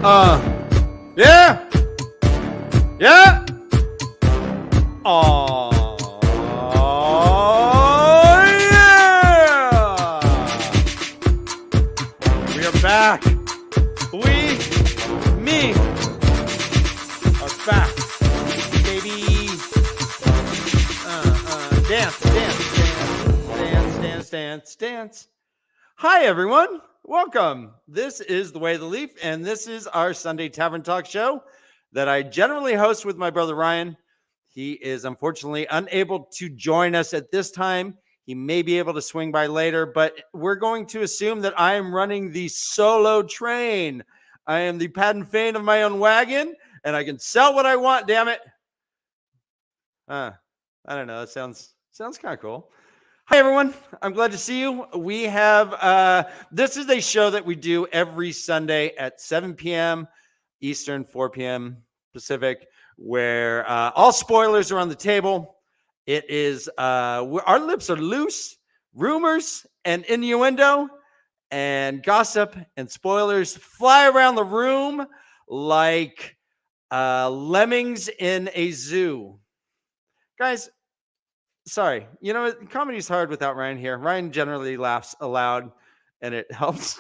Yeah. Yeah. Oh, yeah. We are back. Me are back, baby. Dance. Hi, everyone. Welcome. This is The Way of the Leaf, and this is our Sunday Tavern Talk show that I generally host with my brother Ryan. He is unfortunately unable to join us at this time. He may be able to swing by later, but we're going to assume that I am running the solo train. I am the Pat and Fane of my own wagon, and I can sell what I want, damn it. I don't know. That sounds kind of cool. Hi, everyone. I'm glad to see you. We have, this is a show that we do every Sunday at 7 p.m. Eastern, 4 p.m. Pacific, where all spoilers are on the table. It is, our lips are loose, rumors and innuendo and gossip and spoilers fly around the room like lemmings in a zoo. Guys, sorry. You know, comedy's hard without Ryan here. Ryan generally laughs aloud and it helps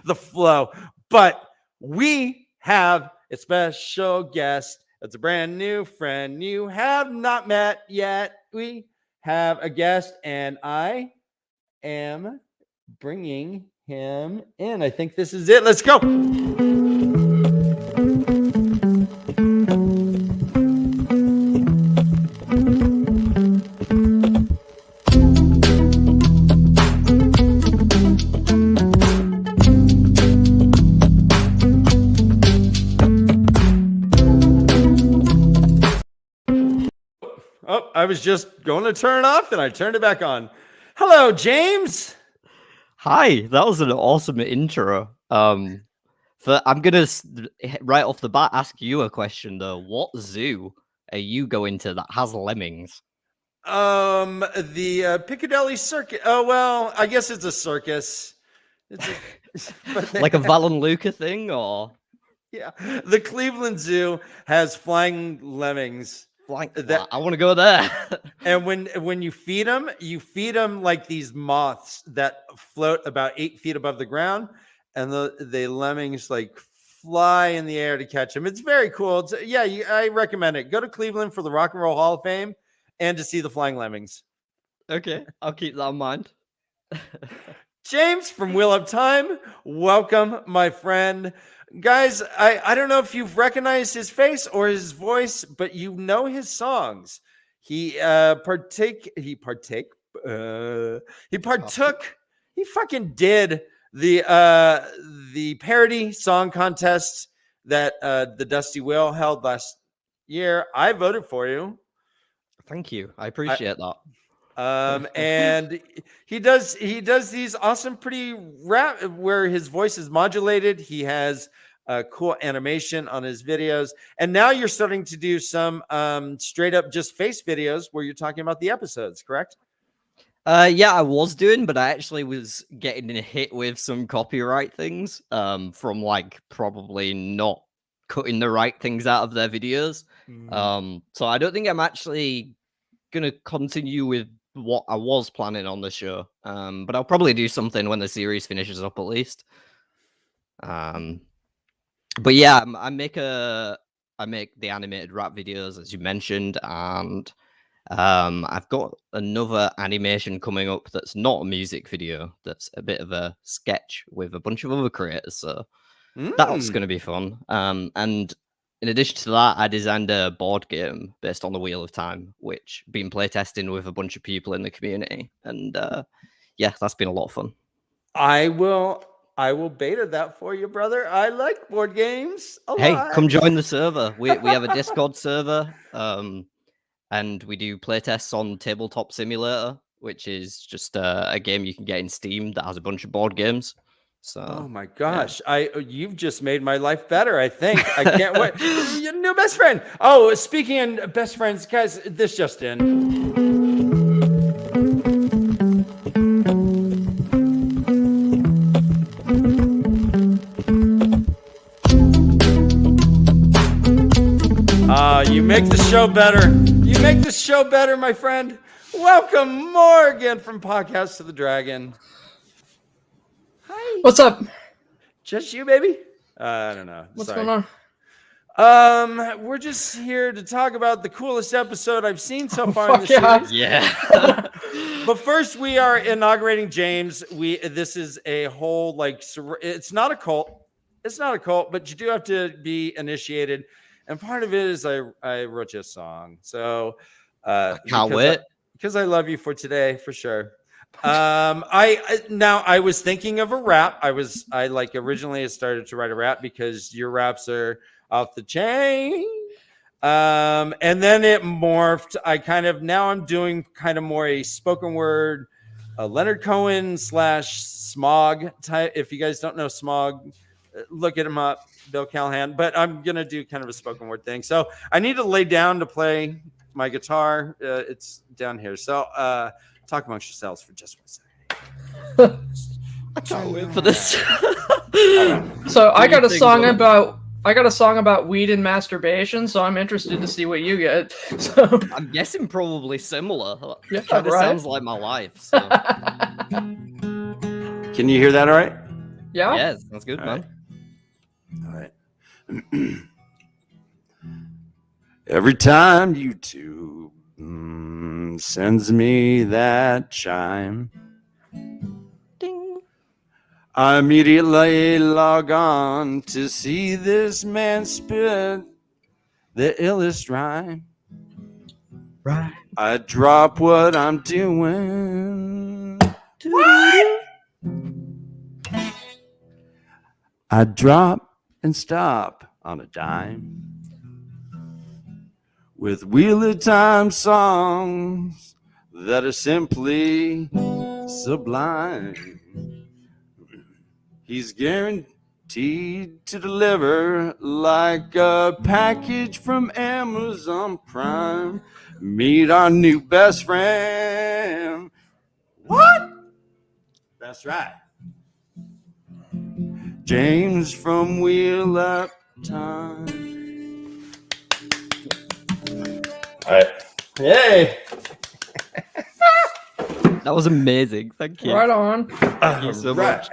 the flow. But we have a special guest. It's a brand new friend you have not met yet. We have a guest and I am bringing him in. I think this is it. Let's go. Oh, I was just going to turn it off and I turned it back on. Hello, James. Hi, that was an awesome intro. I'm gonna right off the bat ask you a question though. What zoo are you going to that has lemmings? The Piccadilly Circus. Oh well, I guess it's a circus. Like a Val and Luca thing, or yeah, the Cleveland Zoo has flying lemmings. I want to go there. And when you feed them like these moths that float about 8 feet above the ground, and the lemmings like fly in the air to catch them. It's very cool. I recommend it. Go to Cleveland for the Rock and Roll Hall of Fame and to see the flying lemmings. Okay, I'll keep that in mind. James from Wheel Up Time, welcome, my friend. Guys, I don't know if you've recognized his face or his voice, but you know his songs. He partook. He fucking did the parody song contest that the Dusty Whale held last year. I voted for you. Thank you. I appreciate that. And he does these awesome, pretty rap where his voice is modulated. He has cool animation on his videos. And now you're starting to do some straight up just face videos where you're talking about the episodes, correct? Yeah, I was doing, but I actually was getting hit with some copyright things from like probably not cutting the right things out of their videos. So I don't think I'm actually going to continue with what I was planning on the show, but I'll probably do something when the series finishes up at least. But yeah, I make the animated rap videos as you mentioned, and I've got another animation coming up that's not a music video, that's a bit of a sketch with a bunch of other creators, so that's going to be fun. And in addition to that, I designed a board game based on the Wheel of Time, which been playtesting with a bunch of people in the community. And yeah, that's been a lot of fun. I will beta that for you, brother. I like board games a lot. Hey, come join the server. We have a Discord server, and we do playtests on Tabletop Simulator, which is just a game you can get in Steam that has a bunch of board games. So, oh my gosh, yeah. You've just made my life better. I think I can't wait. Your new best friend. Oh, speaking of best friends, guys, this just in. You make the show better. You make the show better, my friend. Welcome, Morgan from Podcast of the Dragon. Hi. What's up? Just you, baby? I don't know. What's Sorry. going on? We're just here to talk about the coolest episode I've seen so far in the series. Yeah. But first, we are inaugurating James. This is a whole it's not a cult. It's not a cult, but you do have to be initiated. And part of it is I wrote you a song. So I can't wait. Because I love you for today, for sure. I was thinking of a rap. I originally started to write a rap because your raps are off the chain. And then it morphed. Now I'm doing kind of more a spoken word, a Leonard Cohen / Smog type. If you guys don't know Smog, look at him up, Bill Callahan. But I'm gonna do kind of a spoken word thing. So I need to lay down to play my guitar. It's down here. So talk amongst yourselves for just 1 second. I can't wait for this. So I got a song about weed and masturbation, so I'm interested to see what you get. So I'm guessing probably similar. Yeah, Kind of right. sounds like my life. So. Can you hear that all right? yeah. Yes, that's good, man. All right. Every time YouTube sends me that chime, Ding. I immediately log on to see this man spit the illest rhyme. Right. I drop what I'm doing. I drop and stop on a dime with Wheel of Time songs that are simply sublime. He's guaranteed to deliver like a package from Amazon Prime. Meet our new best friend. What? That's right. James from Wheel of Time. All right. Yay. That was amazing. Thank you. Right on. Thank you so much.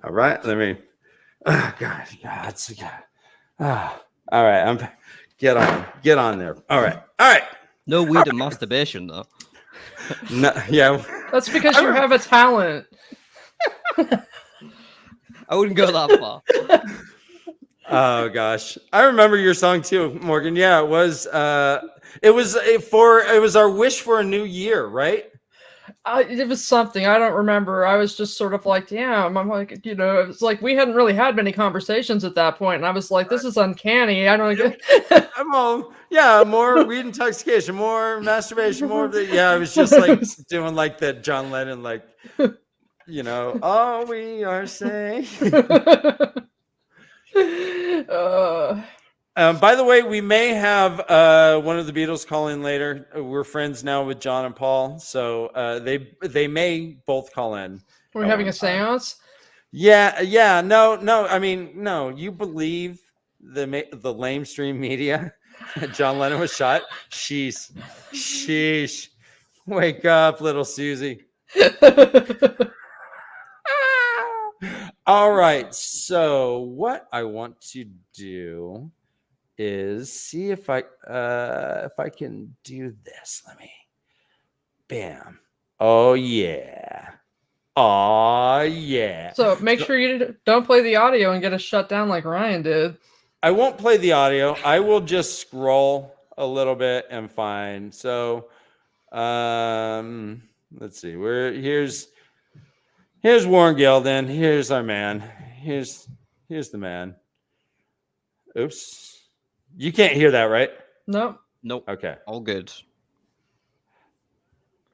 All right. Let me. Oh, God. All right. Get on there. All right. No weed and masturbation, though. No, yeah. That's because you have a talent. I wouldn't go that far. Oh gosh, I remember your song too, Morgan. Yeah, it was. It was our wish for a new year, right? It was something I don't remember. I was just sort of like, damn. I'm like, it was like we hadn't really had many conversations at that point, and I was like, this is uncanny. I don't get. More weed intoxication, more masturbation, more of the. Yeah, I was just like doing like that John Lennon, like, all we are saying. By the way, we may have one of the Beatles call in later. We're friends now with John and Paul, so they may both call in. We're having a seance. Yeah. No. I mean, no. You believe the LiveStream media? John Lennon was shot. Sheesh. Wake up, little Susie. All right. So what I want to do is see if I can do this. Let me. Bam. Oh yeah. So make sure you don't play the audio and get us shut down like Ryan did. I won't play the audio. I will just scroll a little bit and find. So let's see. Here's Warren Gilden. Here's our man. Here's the man. Oops. You can't hear that, right? Nope. Okay. All good.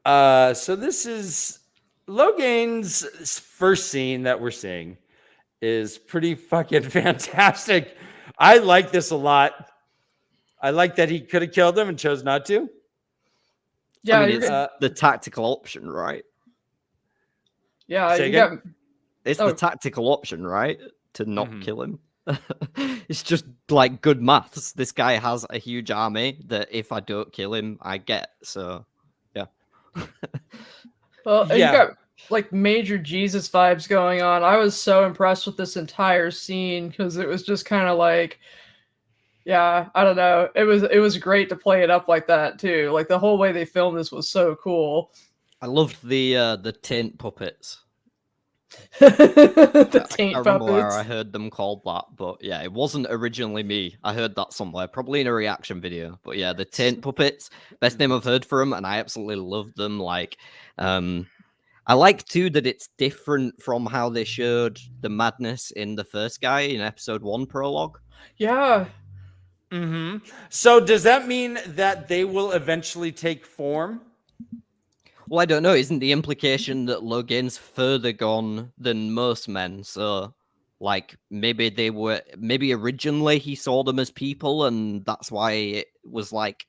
So this is Logain's first scene that we're seeing is pretty fucking fantastic. I like this a lot. I like that he could have killed him and chose not to. Yeah, I mean, it's the tactical option, right? Yeah, Say you got. It's the tactical option, right? To not kill him. It's just like good maths. This guy has a huge army that if I don't kill him, I get. So, yeah. Well, and you Yeah. got like major Jesus vibes going on. I was so impressed with this entire scene because it was just kind of like, yeah, I don't know. It was great to play it up like that too. Like the whole way they filmed this was so cool. I loved the taint puppets. The I taint can't remember where puppets. I heard them called that, but yeah, it wasn't originally me. I heard that somewhere, probably in a reaction video. But yeah, the taint puppets, best name I've heard for them, and I absolutely loved them. Like, I like too that it's different from how they showed the madness in the first guy in episode 1 prologue. Yeah. So does that mean that they will eventually take form? Well, I don't know. Isn't the implication that Logain's further gone than most men? So, like, maybe originally he saw them as people, and that's why it was like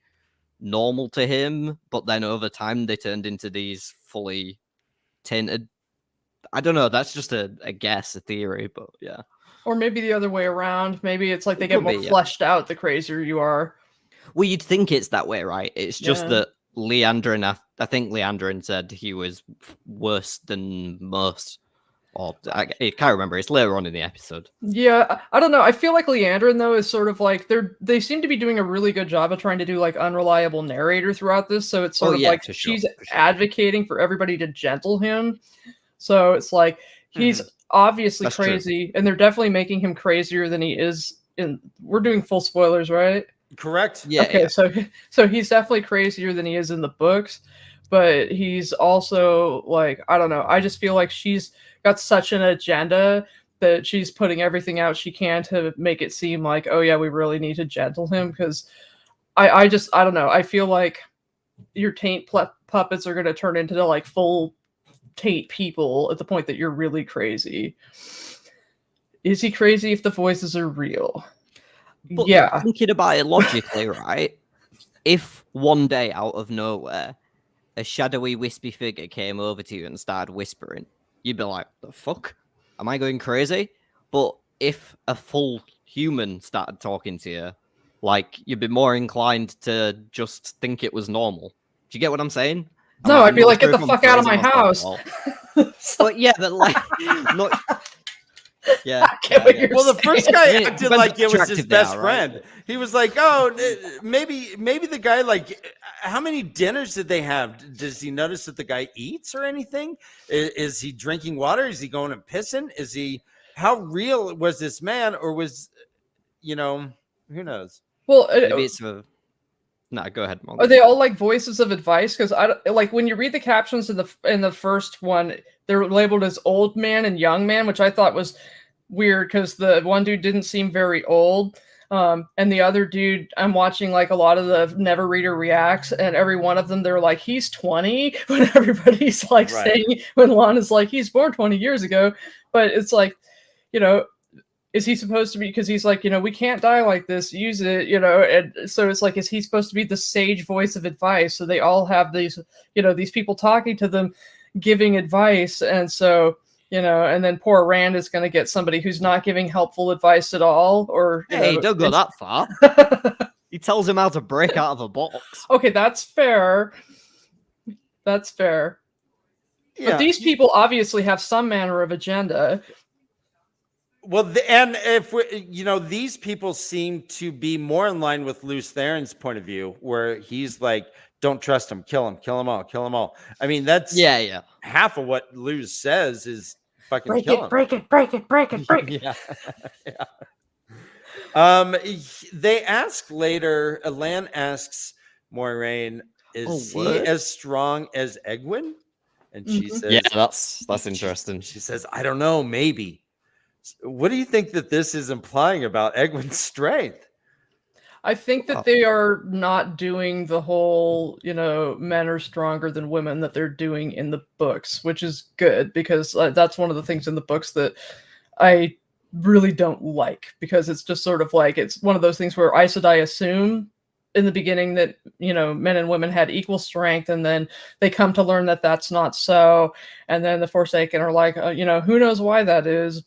normal to him. But then over time, they turned into these fully tainted. I don't know. That's just a guess, a theory, but yeah. Or maybe the other way around. Maybe it's like they It get could more be, yeah. fleshed out the crazier you are. Well, you'd think it's that way, right? It's just Yeah. that Leandrin, I think Leandrin said he was worse than most. Or I can't remember. It's later on in the episode. Yeah, I don't know. I feel like Leandrin though is sort of like they seem to be doing a really good job of trying to do like unreliable narrator throughout this. So it's sort of like for sure, she's for sure. advocating for everybody to gentle him. So it's like he's obviously That's true. crazy, and they're definitely making him crazier than he is. We're doing full spoilers, right? Correct. Yeah. Okay, yeah. so he's definitely crazier than he is in the books, but he's also like, I don't know. I just feel like she's got such an agenda that she's putting everything out she can to make it seem like, oh yeah, we really need to gentle him, because I don't know. I feel like your taint puppets are going to turn into like full taint people at the point that you're really crazy. Is he crazy if the voices are real? But yeah. thinking about it logically, right? If one day out of nowhere a shadowy, wispy figure came over to you and started whispering, you'd be like, the fuck? Am I going crazy? But if a full human started talking to you, like, you'd be more inclined to just think it was normal. Do you get what I'm saying? No, I'd be not like, sure get the if I'm fuck out of phrasing my myself house. well. But yeah, but like, not. Yeah. I get what you're Well, the first saying. guy I mean, it acted depends like how it was his attractive they best are, right? friend. He was like, "Oh, maybe the guy like, how many dinners did they have? Does he notice that the guy eats or anything? Is he drinking water? Is he going and pissing? Is he? How real was this man, or was, who knows? Well, Maybe it's a. No, go ahead, Molly. are they all like voices of advice? Because I like when you read the captions in the first one, they're labeled as old man and young man, which I thought was weird because the one dude didn't seem very old, and the other dude, I'm watching like a lot of the Never Reader reacts, and every one of them they're like, he's 20, when everybody's like Right. saying, when Lana's like, he's born 20 years ago, but it's like, is he supposed to be, because he's like, we can't die like this, use it, and so it's like, is he supposed to be the sage voice of advice? So they all have these, these people talking to them, giving advice, and so, and then poor Rand is going to get somebody who's not giving helpful advice at all, or, Hey, don't go that far. He tells him how to break out of a box. Okay, that's fair. That's fair. Yeah. But these people obviously have some manner of agenda. Well, and if these people seem to be more in line with Luce Theron's point of view, where he's like, "Don't trust him, kill him all, kill him all." I mean, that's Yeah. half of what Luce says is fucking Break kill him. it, break it, break it, break it, break it. Yeah. They ask later. Elan asks Moiraine, "Is he what? as strong as Egwene?" And she says, Yeah, that's interesting. She says, "I don't know, maybe." What do you think that this is implying about Egwene's strength? I think that they are not doing the whole, men are stronger than women that they're doing in the books, which is good, because that's one of the things in the books that I really don't like, because it's just sort of like, it's one of those things where Aes Sedai assume in the beginning that, men and women had equal strength, and then they come to learn that that's not so. And then the Forsaken are like, who knows why that is,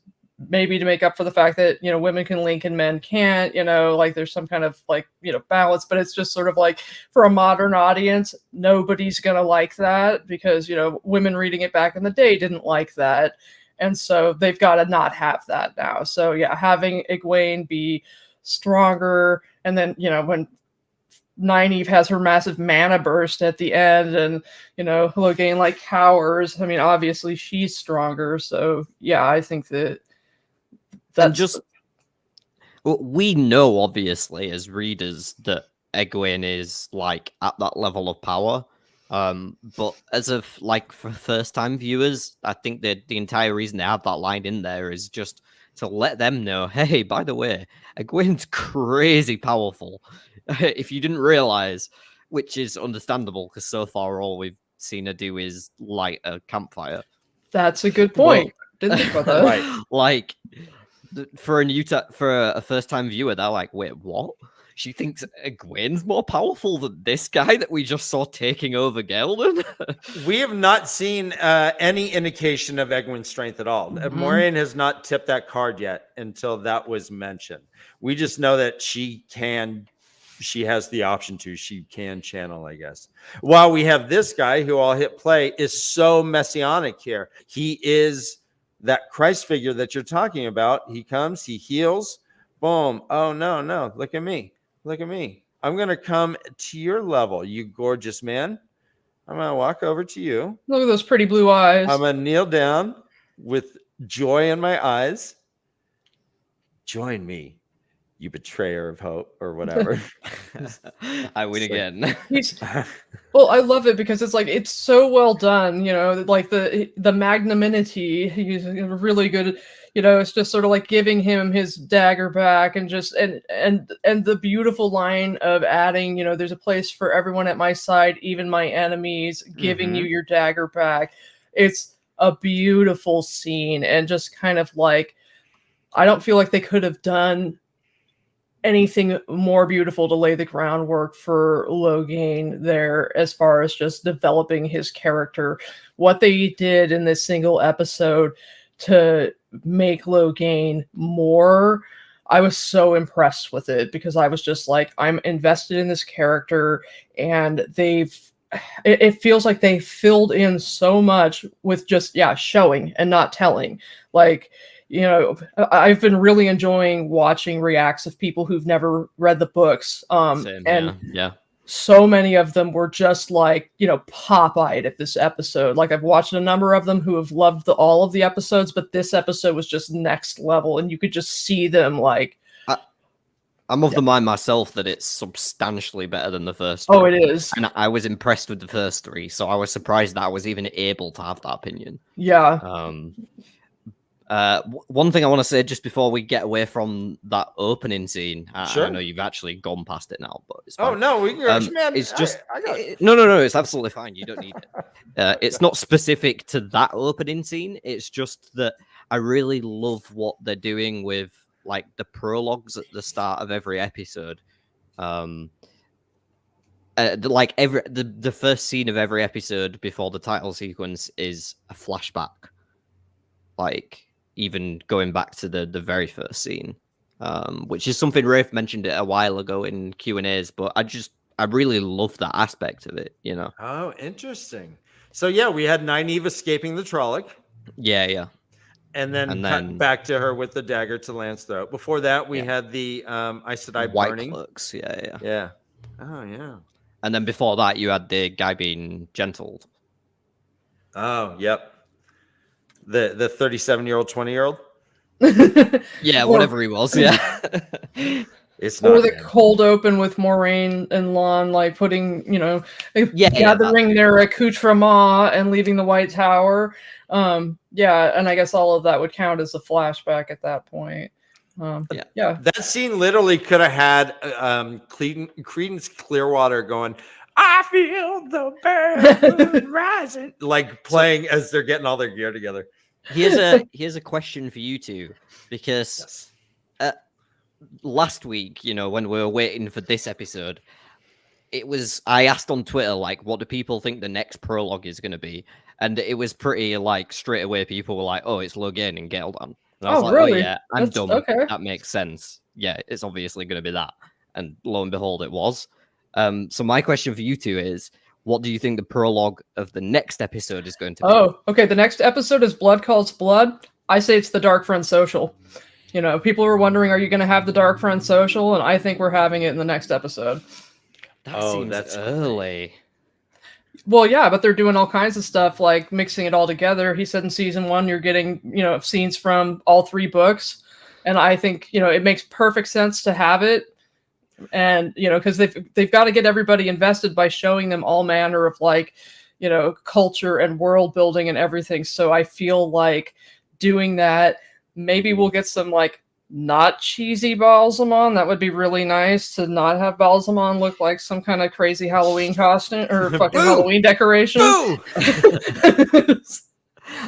maybe to make up for the fact that, you know, women can link and men can't, you know, like there's some kind of like, you know, balance, but it's just sort of like for a modern audience, nobody's going to like that because, you know, women reading it back in the day didn't like that. And so they've got to not have that now. So yeah, having Egwene be stronger, and then, you know, when Nynaeve has her massive mana burst at the end, and, you know, Logain like cowers. I mean, obviously she's stronger. So yeah, I think that's just we know, obviously, as readers, that Egwene is like at that level of power. But as of like for first-time viewers, I think that the entire reason they have that line in there is just to let them know, hey, by the way, Egwene's crazy powerful. If you didn't realize, which is understandable because so far all we've seen her do is light a campfire. That's a good point. Didn't think about that. Right. Like for a first-time viewer, they're like, wait, what? She thinks Egwene's more powerful than this guy that we just saw taking over Geldon? We have not seen any indication of Egwene's strength at all. Moiraine has not tipped that card yet until that was mentioned. We just know that she has the option to, she can channel, I guess. While we have this guy who I'll hit play is so messianic here. He is that Christ figure that you're talking about. He comes, he heals, boom. Oh, no, look at me. Look at me. I'm going to come to your level, you gorgeous man. I'm going to walk over to you. Look at those pretty blue eyes. I'm going to kneel down with joy in my eyes. Join me, you betrayer of hope, or whatever. I win again. Well, I love it because it's like, it's so well done, you know, like the magnanimity, he's really good. You know, it's just sort of like giving him his dagger back, and just and the beautiful line of adding, you know, there's a place for everyone at my side, even my enemies, giving you your dagger back. It's a beautiful scene, and just kind of like, I don't feel like they could have done anything more beautiful to lay the groundwork for Logain there, as far as just developing his character. What they did in this single episode to make Logain more, I was so impressed with it, because I was just like, I'm invested in this character, and it feels like they filled in so much with just showing and not telling. Like, you know, I've been really enjoying watching reacts of people who've never read the books. Same, and yeah. So many of them were just like, you know, pop-eyed at this episode. Like, I've watched a number of them who have loved all of the episodes, but this episode was just next level, and you could just see them like. I'm of the mind myself that it's substantially better than the first. Oh, it is. And I was impressed with the first three, so I was surprised that I was even able to have that opinion. Yeah. One thing I want to say just before we get away from that opening scene, Sure. I know you've actually gone past it now, but it's fine. Oh no, we can. Man, it's just no, it's absolutely fine. You don't need it. It's not specific to that opening scene. It's just that I really love what they're doing with like the prologues at the start of every episode. Like the first scene of every episode before the title sequence is a flashback. Like, even going back to the very first scene, which is something Rafe mentioned it a while ago in Q&As, but I really love that aspect of it, you know. Oh, interesting. So yeah, we had Nynaeve escaping the Trolloc. Yeah. And then cut back to her with the dagger to Lance's throat. Before that, we had the Aes Sedai White burning. Cloaks, yeah. Oh, yeah. And then before that, you had the guy being gentled. Oh, yep. The 37-year-old, 20-year-old? Yeah, whatever he was, yeah. It's not or the cold open with Moiraine and Lon, like putting, you know, gathering their accoutrement and leaving the White Tower. Yeah, and I guess all of that would count as a flashback at that point. Yeah. That scene literally could have had Creedence Clearwater going, I feel the burn rising, like playing as they're getting all their gear together. Here's a question for you two, because last week, you know, when we were waiting for this episode, I asked on Twitter, like, what do people think the next prologue is going to be? And it was pretty, like, straight away people were like, oh, it's Logain and Geldon. And I was Oh, like, really? oh yeah, I'm That's dumb. okay. That makes sense. Yeah, it's obviously going to be that. And lo and behold, it was. So my question for you two is, what do you think the prologue of the next episode is going to be? Oh, okay. The next episode is Blood Calls Blood. I say it's the Dark Friend Social. You know, people were wondering, are you going to have the Dark Friend Social? And I think we're having it in the next episode. That seems that's early. Well, yeah, but they're doing all kinds of stuff, like mixing it all together. He said in season 1, you're getting, scenes from all 3 books. And I think, it makes perfect sense to have it. And, because they've got to get everybody invested by showing them all manner of culture and world building and everything. So I feel like doing that, maybe we'll get some not cheesy Balsamon. That would be really nice to not have Balsamon look like some kind of crazy Halloween costume or fucking Halloween decoration.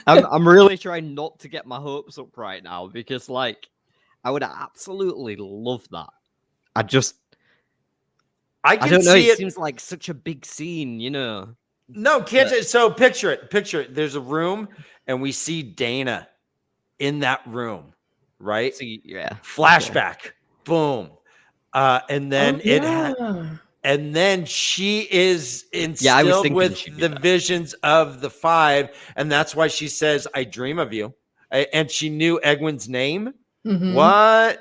I'm really trying not to get my hopes up right now because I would absolutely love that. I don't know. It seems like such a big scene, No, can't. So picture it. There's a room, and we see Dana in that room, right? Yeah. Flashback. Okay. Boom. And then and then she is instilled with the visions of the 5, and that's why she says, "I dream of you," and she knew Egwene's name. Mm-hmm. What?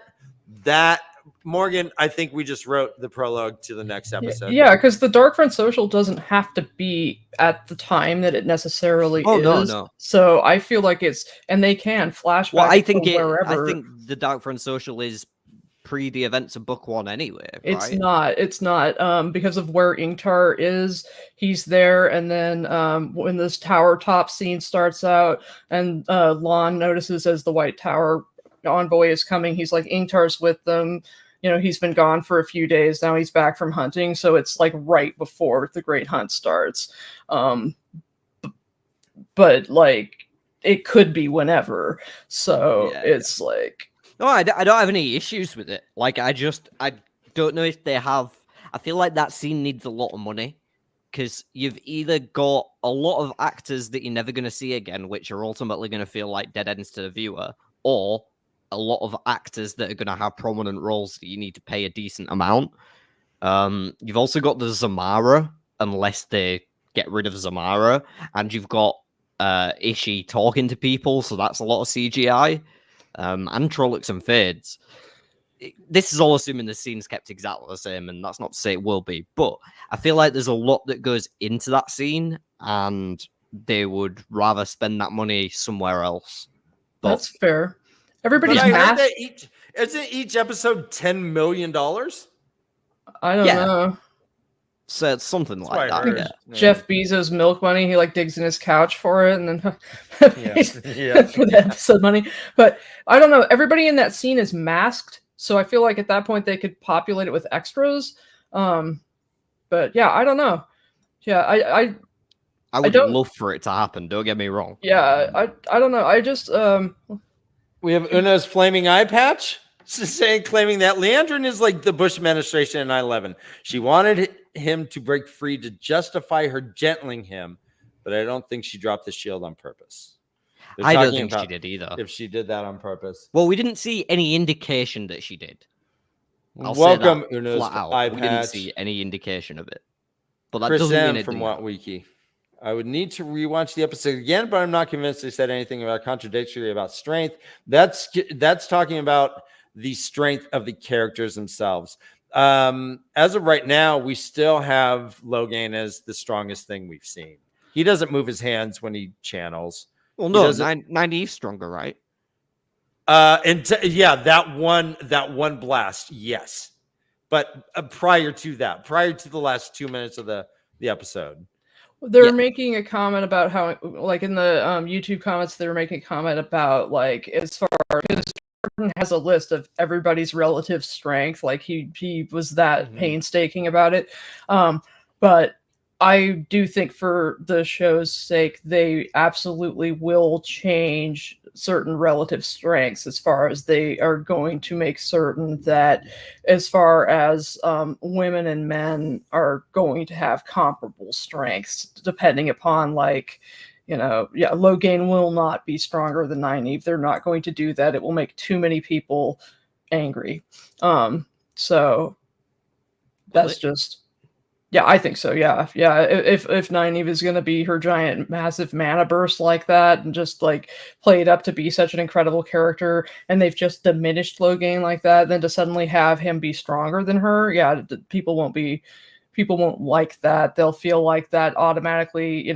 That. Morgan, I think we just wrote the prologue to the next episode. Yeah, because the Dark Friend Social doesn't have to be at the time that it necessarily is. No. So I feel like and they can flashback. Well, I think wherever. I think the Dark Friend Social is pre the events of book 1 anyway. Right? It's not. Because of where Ingtar is, he's there, and then when this tower top scene starts out, and Lon notices as the White Tower envoy is coming, he's like, Ingtar's with them. He's been gone for a few days now. He's back from hunting, so it's right before the Great Hunt starts. But it could be whenever. So it's no, I don't have any issues with it. I don't know if they have. I feel like that scene needs a lot of money because you've either got a lot of actors that you're never going to see again, which are ultimately going to feel like dead ends to the viewer, or a lot of actors that are going to have prominent roles that you need to pay a decent amount. You've also got the Zamara, unless they get rid of Zamara, and you've got Ishii talking to people, so that's a lot of CGI, and Trollocs and Fades. This is all assuming the scene's kept exactly the same, and that's not to say it will be, but I feel like there's a lot that goes into that scene, and they would rather spend that money somewhere else. That's fair. Everybody's isn't each episode $10 million? I don't know. So it's something like that. Yeah. Jeff Bezos' milk money. He digs in his couch for it, and then for the episode money. But I don't know. Everybody in that scene is masked, so I feel like at that point they could populate it with extras. But yeah, I don't know. Yeah, I would love for it to happen. Don't get me wrong. Yeah, I don't know. I just We have Una's flaming eye patch claiming that Leandrin is like the Bush administration in 9/11. She wanted him to break free to justify her gentling him, but I don't think she dropped the shield on purpose. I don't think she did either. If she did that on purpose. Well, we didn't see any indication that she did. Welcome, Una's eye patch. We didn't see any indication of it. But that Chris doesn't mean M it from What Wiki. I would need to rewatch the episode again, but I'm not convinced they said anything about contradictory about strength. That's talking about the strength of the characters themselves. As of right now, we still have Logain as the strongest thing we've seen. He doesn't move his hands when he channels. Well, no, 90's stronger, right? That one blast, yes. But prior to the last 2 minutes of the episode. They're making a comment about how, in the YouTube comments, they were making a comment about, as far as Jordan has a list of everybody's relative strength. He was that painstaking about it. But I do think for the show's sake, they absolutely will change certain relative strengths as far as they are going to make certain that as far as women and men are going to have comparable strengths depending upon Logain will not be stronger than Nynaeve. They're not going to do that. It will make too many people angry. So that's just, I think so. Yeah. If Nynaeve is going to be her giant, massive mana burst like that and just like play it up to be such an incredible character, and they've just diminished Logain like that, then to suddenly have him be stronger than her, people won't like that. They'll feel like that automatically,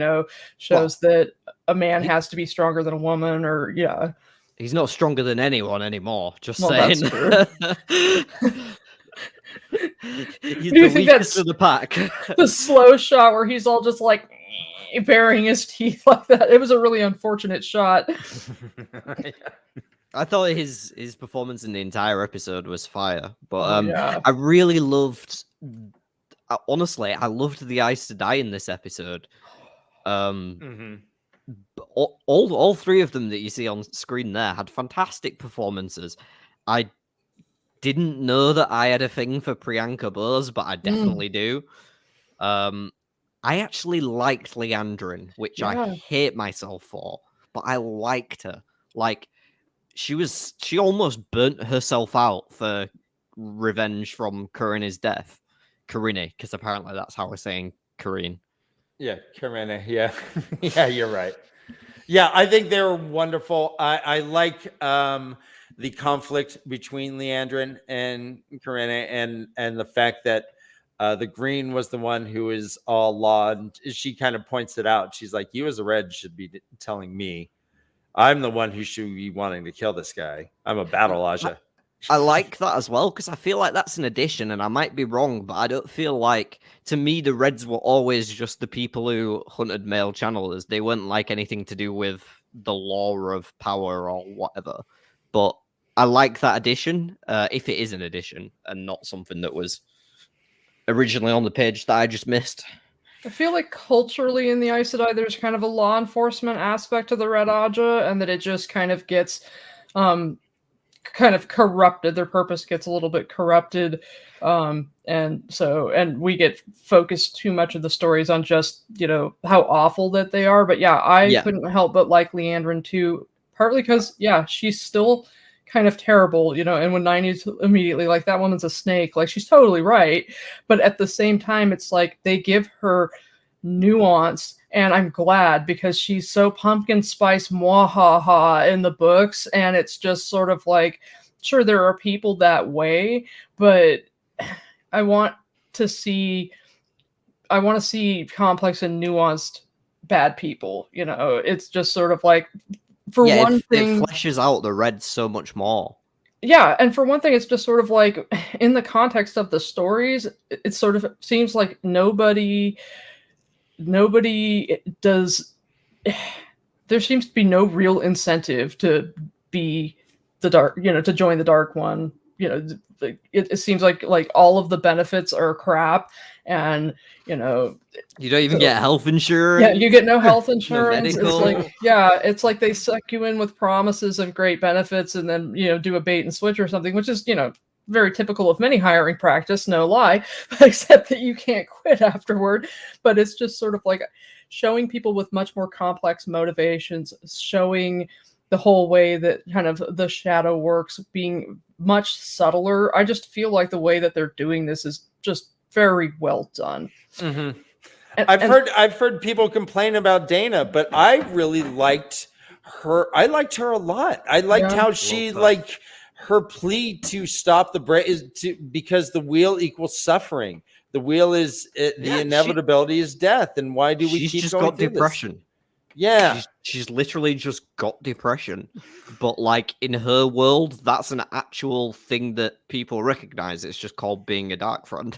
shows that a man has to be stronger than a woman, or he's not stronger than anyone anymore. Just saying. That's true. He's Do you the think weakest that's of the pack. The slow shot where he's all just like baring his teeth like that? It was a really unfortunate shot. I thought his performance in the entire episode was fire, but yeah. I really loved. Honestly, I loved the Ice to Die in this episode. All three of them that you see on screen there had fantastic performances. I didn't know that I had a thing for Priyanka Bose, but I definitely do. I actually liked Leandrin, which I hate myself for, but I liked her. Like, she almost burnt herself out for revenge from Karina's death. Karine, because apparently that's how we're saying Karine. Yeah, Karine. Yeah. Yeah, you're right. Yeah, I think they're wonderful. I like the conflict between Leandrin and Karine, and the fact that the green was the one who is all law, and she kind of points it out. She's like, you as a red should be telling me. I'm the one who should be wanting to kill this guy. I'm a battle Aja. I like that as well, because I feel like that's an addition, and I might be wrong, but I don't feel like, to me, the Reds were always just the people who hunted male channelers. They weren't like anything to do with the law of power or whatever. But I like that addition, if it is an addition, and not something that was originally on the page that I just missed. I feel like culturally in the Aes Sedai, there's kind of a law enforcement aspect to the Red Aja, and that it just kind of gets kind of corrupted. Their purpose gets a little bit corrupted, and we get focused too much of the stories on just how awful that they are. But I couldn't help but like Leandrin too, partly because she's still kind of terrible, and when Nynaeve's immediately like, that woman's a snake, like, she's totally right, but at the same time it's like they give her nuance, and I'm glad, because she's so pumpkin spice mwahaha in the books, and it's just sort of like, sure, there are people that way, but I want to see complex and nuanced bad people. It's just sort of like, for one thing, it fleshes out the Reds so much more. Yeah, and for one thing, it's just sort of like, in the context of the stories, it sort of seems like nobody does. There seems to be no real incentive to be the dark, to join the Dark One. It seems like all of the benefits are crap, and you don't even get health insurance. Yeah, you get no health insurance. No it's like they suck you in with promises of great benefits, and then do a bait and switch or something, which is very typical of many hiring practice, no lie, except that you can't quit afterward. But it's just sort of like showing people with much more complex motivations, showing the whole way that kind of the shadow works, being much subtler. I just feel like the way that they're doing this is just very well done. Mm-hmm. I've heard people complain about Dana, but I really liked her. I liked her a lot. I liked how she her plea to stop the break is because the wheel equals suffering. The wheel is the inevitability is death, and why do we keep just going got through depression? This? Yeah, she's literally just got depression, but like in her world, that's an actual thing that people recognize. It's just called being a dark friend.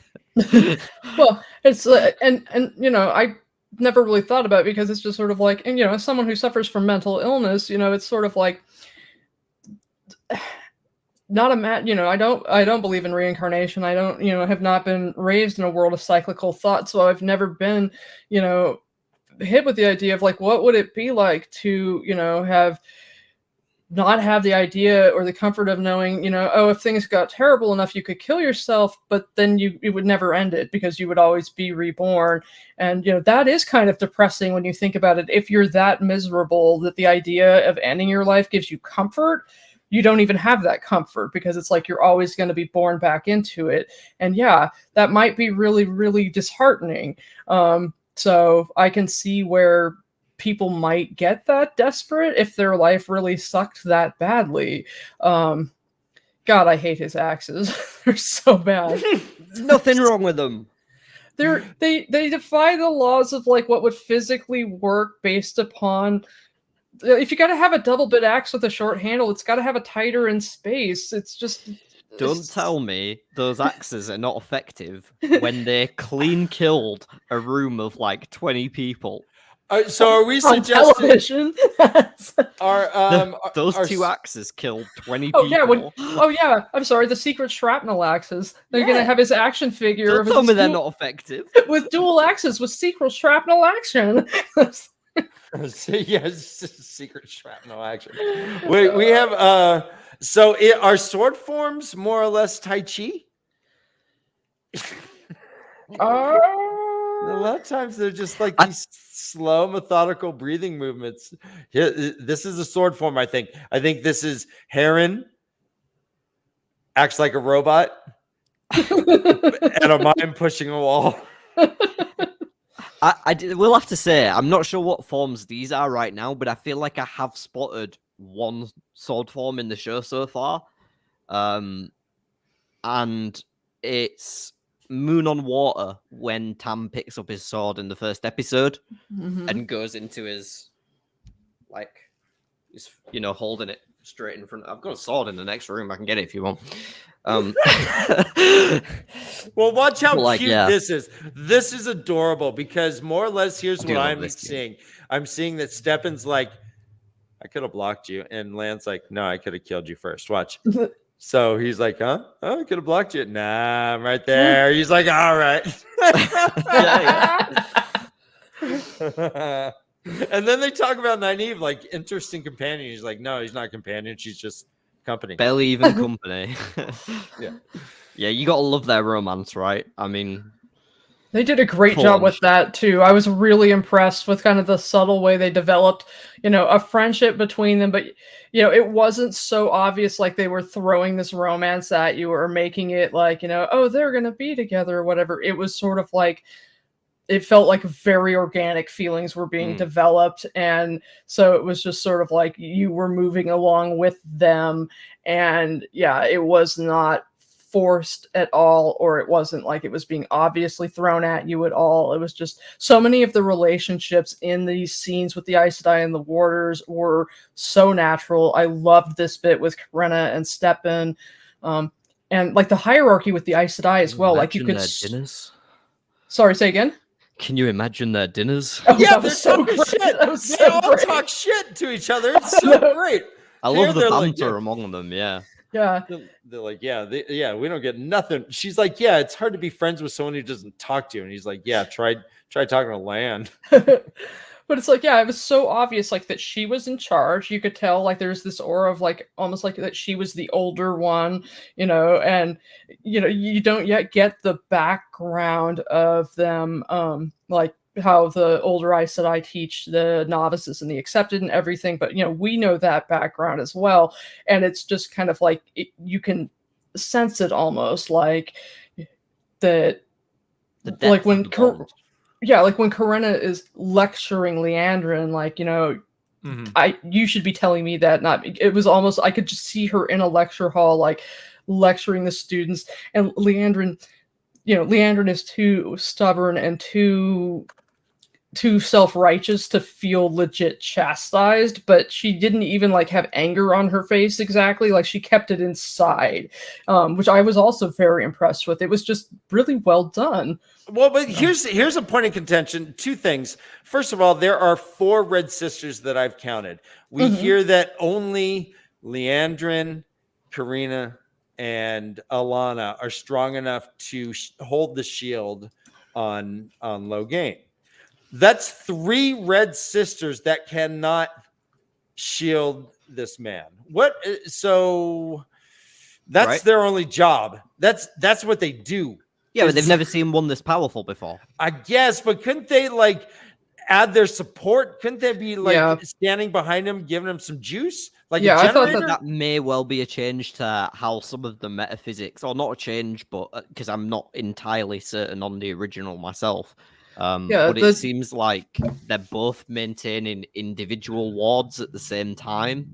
Well, it's and I never really thought about it, because it's just sort of like, and as someone who suffers from mental illness, it's sort of like, not a I don't believe in reincarnation. I don't have not been raised in a world of cyclical thought, so I've never been hit with the idea of like, what would it be like to have not have the idea or the comfort of knowing, if things got terrible enough, you could kill yourself, but then it would never end it because you would always be reborn. And, that is kind of depressing when you think about it. If you're that miserable that the idea of ending your life gives you comfort, you don't even have that comfort because it's like you're always going to be born back into it. And yeah, that might be really, really disheartening. So I can see where people might get that desperate if their life really sucked that badly. God, I hate his axes. They're so bad. There's nothing wrong with them. They defy the laws of like what would physically work based upon. If you got to have a double bit axe with a short handle, it's got to have a tighter in space. It's just. Don't tell me those axes are not effective when they clean killed a room of like 20 people. So are we on suggesting those two axes killed 20 oh, people? Yeah, I'm sorry, the secret shrapnel axes. They're gonna have his action figure. Don't tell me they're not effective. With dual axes with secret shrapnel action. Yes, secret shrapnel action. We have are sword forms more or less Tai Chi? A lot of times they're just like these slow, methodical breathing movements. This is a sword form, I think. I think this is Heron acts like a robot and a mime pushing a wall. We'll have to say, I'm not sure what forms these are right now, but I feel like I have spotted one sword form in the show so far. And it's Moon on Water when Tam picks up his sword in the first episode and goes into his, like, he's, holding it straight in front. I've got a sword in the next room. I can get it if you want. Well, watch how cute this is. This is adorable because more or less, here's what I'm seeing. I'm seeing that Stepan's like, I could have blocked you. And Lan's like, no, I could have killed you first. Watch. So he's like, huh? Oh, I could have blocked you. Nah, I'm right there. He's like, all right. And then they talk about Nynaeve, like, interesting companion. He's like, no, he's not a companion. She's just company. Barely even company. Yeah. Yeah, you gotta love their romance, right? I mean, they did a great job with that too. I was really impressed with kind of the subtle way they developed, a friendship between them, but it wasn't so obvious like they were throwing this romance at you or making it like, oh, they're gonna be together or whatever. It was sort of like it felt like very organic feelings were being developed. And so it was just sort of like you were moving along with them. And yeah, it was not forced at all, or it wasn't like it was being obviously thrown at you at all. It was just so many of the relationships in these scenes with the Aes Sedai and the Warders were so natural. I loved this bit with Karenna and Stepan. And like the hierarchy with the Aes Sedai as well. Like you could... dinners? Sorry, say again? Can you imagine their dinners? Oh, yeah, they're talking shit. They all talk shit to each other. It's so great. I love the banter among them. Yeah. Yeah. They're like, we don't get nothing. She's like, yeah, it's hard to be friends with someone who doesn't talk to you. And he's like, yeah, try talking to Lan. But it's like, yeah, it was so obvious, like, that she was in charge. You could tell, like, there's this aura of, like, almost like that she was the older one, and, you don't yet get the background of them, like, how the older Aes Sedai teach the novices and the accepted and everything. But, we know that background as well. And it's just kind of like, you can sense it almost, like, that, like, when... Yeah, like when Karenna is lecturing Liandrin, like, you should be telling me that. It was almost, I could just see her in a lecture hall, like lecturing the students. And Liandrin is too stubborn and too self-righteous to feel legit chastised, but she didn't even like have anger on her face exactly. Like she kept it inside, which I was also very impressed with. It was just really well done. Well, but here's a point of contention. Two things. First of all, there are 4 Red Sisters that I've counted. We hear that only Liandrin, Karina, and Alana are strong enough to hold the shield on Logain. That's 3 Red Sisters that cannot shield this man? What? So that's Right. their only job. That's what they do. Yeah, but they've never seen one this powerful before. I guess, but couldn't they like add their support? Couldn't they be like Yeah. standing behind him, giving him some juice? Like Yeah, a I thought generator? That may well be a change to how some of the metaphysics, or not a change, but because I'm not entirely certain on the original myself. Yeah, But it seems like they're both maintaining individual wards at the same time.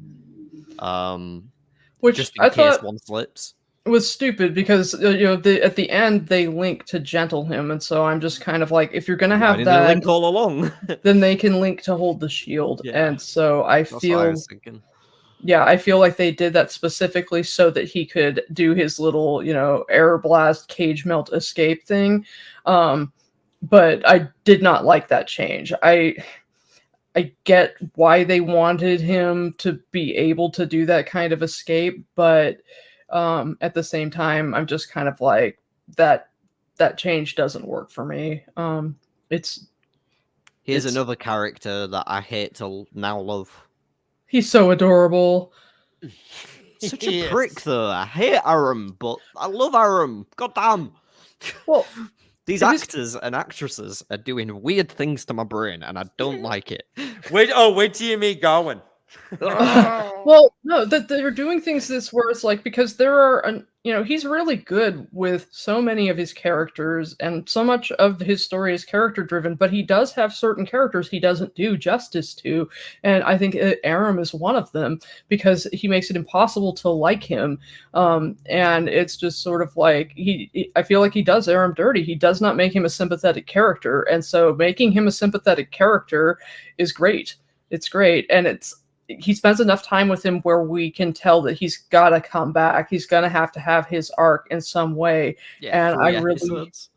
which Just in I case thought one slips. was stupid because at the end they link to gentle him, and so I'm just kind of like, if you're gonna Why have didn't they that, link all along? then they can link to hold the shield, Yeah. and so I That's what I feel. was thinking. Yeah, I feel like they did that specifically so that he could do his little, air blast cage melt escape thing. But I did not like that change. I get why they wanted him to be able to do that kind of escape, but at the same time, I'm just kind of like, that change doesn't work for me. Here's it's- another character that I hate to now love. He's so adorable. Such a Yes. prick, though. I hate Aram, but I love Aram. God damn. Well, These it is- actors and actresses are doing weird things to my brain, and I don't like it. Wait till you meet Gawain. Well, no, that they're doing things this where it's like, because there are, he's really good with so many of his characters, and so much of his story is character driven, but he does have certain characters he doesn't do justice to, and I think Aram is one of them, because he makes it impossible to like him, and it's just sort of like, I feel like he does Aram dirty. He does not make him a sympathetic character, and so making him a sympathetic character is great. It's great, and he spends enough time with him where we can tell that he's got to come back. He's going to have his arc in some way. Yeah, And 3 I really, episodes.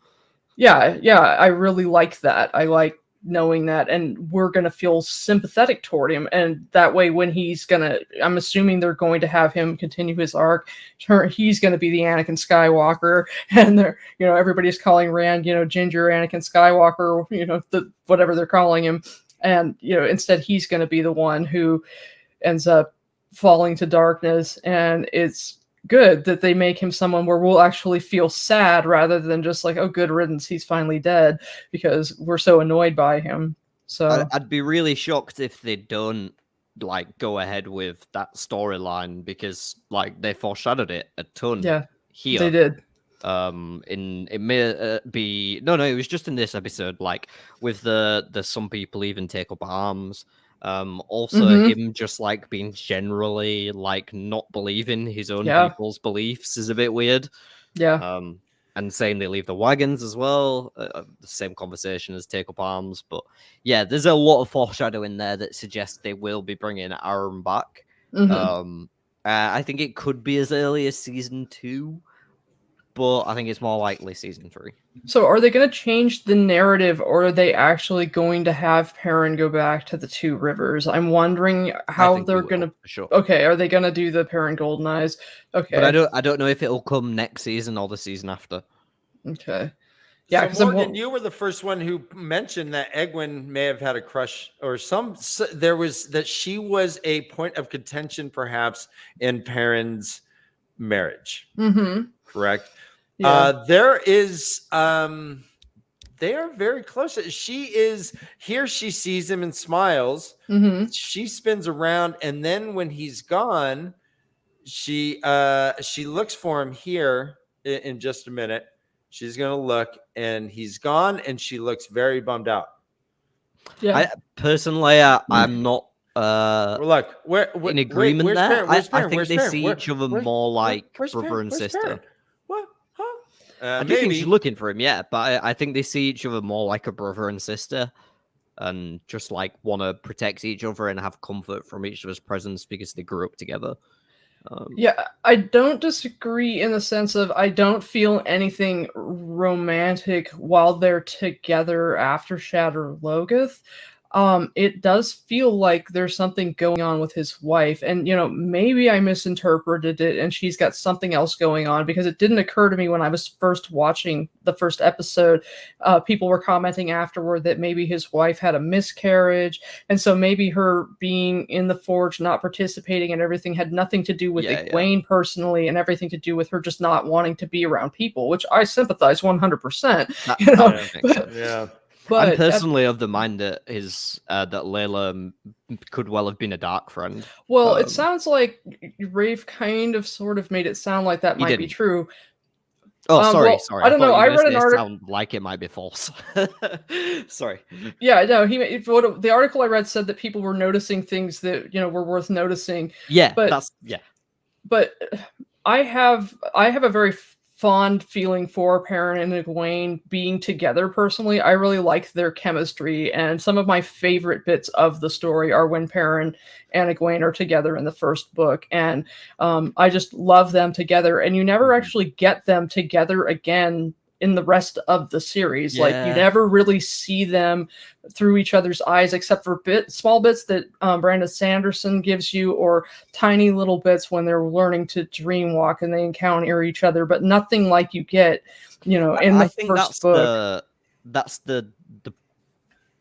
I really like that. I like knowing that, and we're going to feel sympathetic toward him. And that way, when I'm assuming they're going to have him continue his arc. He's going to be the Anakin Skywalker, and everybody's calling Rand, Ginger Anakin Skywalker, whatever they're calling him. And, instead he's going to be the one who ends up falling to darkness. And it's good that they make him someone where we'll actually feel sad rather than just like, oh, good riddance, he's finally dead, because we're so annoyed by him. So I'd be really shocked if they don't go ahead with that storyline, because they foreshadowed it a ton. Yeah, here they did. It may be it was just in this episode, with the some people even take up arms, also him just being generally not believing his own people's beliefs is a bit weird, and saying they leave the wagons as well, the same conversation as take up arms. But yeah, there's a lot of foreshadowing there that suggests they will be bringing Aram back. I think it could be as early as season 2, but I think it's more likely season 3. So are they going to change the narrative, or are they actually going to have Perrin go back to the Two Rivers? I'm wondering how they're going to... Sure. Okay, are they going to do the Perrin Golden Eyes? Okay. But I don't know if it'll come next season or the season after. Okay. Yeah, because so Morgan, you were the first one who mentioned that Egwene may have had a crush, or there was that she was a point of contention perhaps in Perrin's marriage. Correct? Yeah. There is they are very close. She sees him and smiles. She spins around, and then when he's gone, she looks for him here in just a minute. She's gonna look, and he's gone, and she looks very bummed out. Yeah. Personally, I'm not look, in agreement there. I think they see each other more like brother and sister. Perrin? What? Huh? I do think she's looking for him, yeah, but I think they see each other more like a brother and sister, and just want to protect each other and have comfort from each other's presence because they grew up together. Yeah, I don't disagree in the sense of I don't feel anything romantic while they're together after Shatter Logoth. it does feel like there's something going on with his wife. And, maybe I misinterpreted it and she's got something else going on, because it didn't occur to me when I was first watching the first episode. People were commenting afterward that maybe his wife had a miscarriage. And so maybe her being in the forge, not participating and everything, had nothing to do with Egwene personally, and everything to do with her just not wanting to be around people, which I sympathize 100%. Yeah. But I'm personally of the mind that that Layla could well have been a dark friend. Well, it sounds like Rafe kind of sort of made it sound like that might be true. Oh, sorry. I don't know. I read an article. Sound like it might be false. Sorry. Yeah, no. The article I read said that people were noticing things that were worth noticing. Yeah, but I have a very fond feeling for Perrin and Egwene being together. Personally, I really like their chemistry, and some of my favorite bits of the story are when Perrin and Egwene are together in the first book, and I just love them together. And you never actually get them together again in the rest of the series. Like, you never really see them through each other's eyes, except for small bits that Brandon Sanderson gives you, or tiny little bits when they're learning to dream walk and they encounter each other, but nothing like you get, in the first book. That's the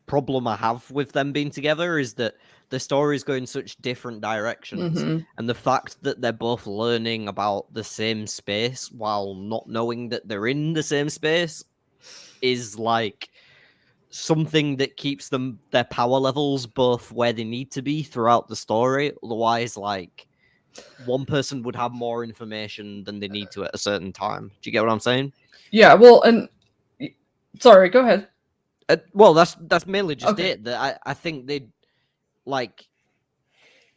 problem I have with them being together, is that the stories go in such different directions, and the fact that they're both learning about the same space while not knowing that they're in the same space is like something that keeps their power levels both where they need to be throughout the story. Otherwise, like, one person would have more information than they need to at a certain time. Do you get what I'm saying? Yeah, well, and sorry, go ahead. Well, that's mainly just it. That I think they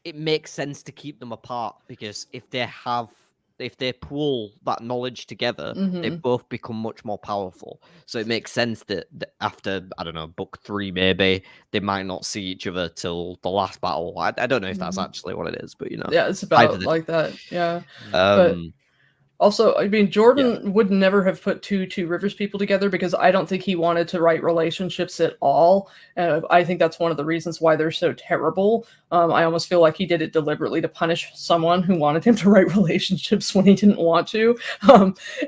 it makes sense to keep them apart, because if they pool that knowledge together, they both become much more powerful. So it makes sense that after, I don't know, book 3 maybe, they might not see each other till the last battle. I don't know if that's actually what it is, but yeah, it's about like that. Yeah. But also, I mean, Jordan would never have put two Rivers people together, because I don't think he wanted to write relationships at all. I think that's one of the reasons why they're so terrible. I almost feel like he did it deliberately to punish someone who wanted him to write relationships when he didn't want to.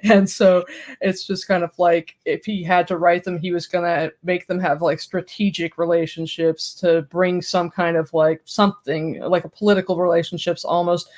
And so it's just kind of like, if he had to write them, he was going to make them have like strategic relationships to bring some kind of like something like a political relationships almost.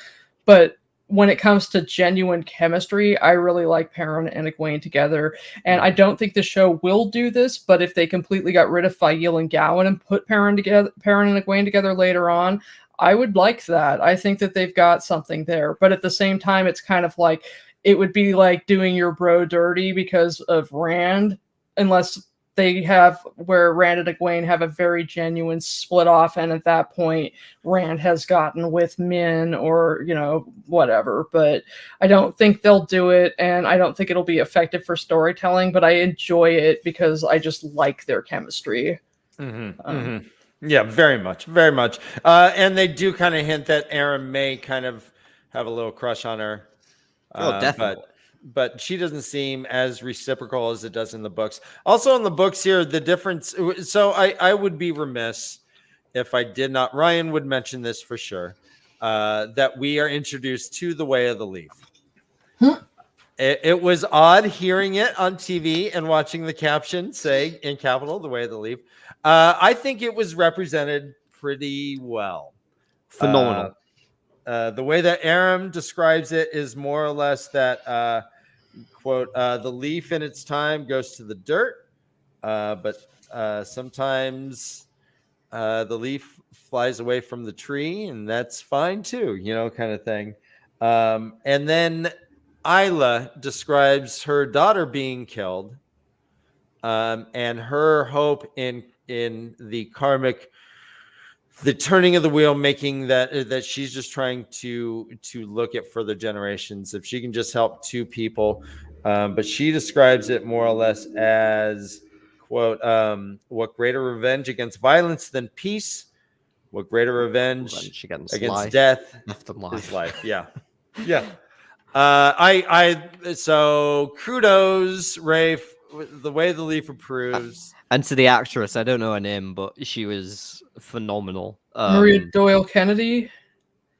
But when it comes to genuine chemistry, I really like Perrin and Egwene together. And I don't think the show will do this, but if they completely got rid of Fail and Gowan and put Perrin and Egwene together later on, I would like that. I think that they've got something there. But at the same time, it's kind of like, it would be like doing your bro dirty because of Rand, unless they have where Rand and Egwene have a very genuine split off, and at that point Rand has gotten with Min or whatever. But I don't think they'll do it, and I don't think it'll be effective for storytelling, but I enjoy it because I just like their chemistry. Yeah, very much. And they do kind of hint that Aaron may kind of have a little crush on her. Definitely. But she doesn't seem as reciprocal as it does in the books. Also in the books here, the difference. So I would be remiss if I did not. Ryan would mention this for sure, that we are introduced to the Way of the Leaf. It was odd hearing it on TV and watching the caption say in capital, the Way of the Leaf. I think it was represented pretty well. Phenomenal. The way that Aram describes it is more or less that, quote, the leaf in its time goes to the dirt, but sometimes the leaf flies away from the tree, and that's fine too, kind of thing. And then Isla describes her daughter being killed, and her hope in the karmic, the turning of the wheel, making that she's just trying to look at further generations, if she can just help 2 people. But she describes it more or less as, quote, what greater revenge against violence than peace? What greater revenge against death is life? Yeah. So kudos, Rafe. The Way the Leaf approves. And to the actress, I don't know her name, but she was phenomenal. Maria Doyle Kennedy,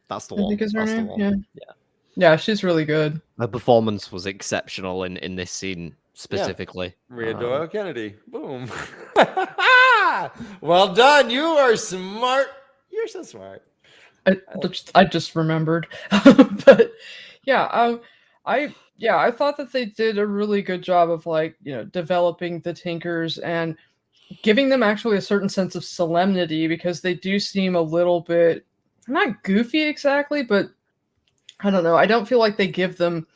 That's the I one. think is her That's the name. one. Yeah. Yeah, she's really good. Her performance was exceptional in this scene specifically. Maria Doyle Kennedy. Boom. Well done. You are smart. You're so smart. I just remembered, but yeah, I thought that they did a really good job of like developing the Tinkers and giving them actually a certain sense of solemnity, because they do seem a little bit not goofy exactly, but I don't know. I don't feel like they give them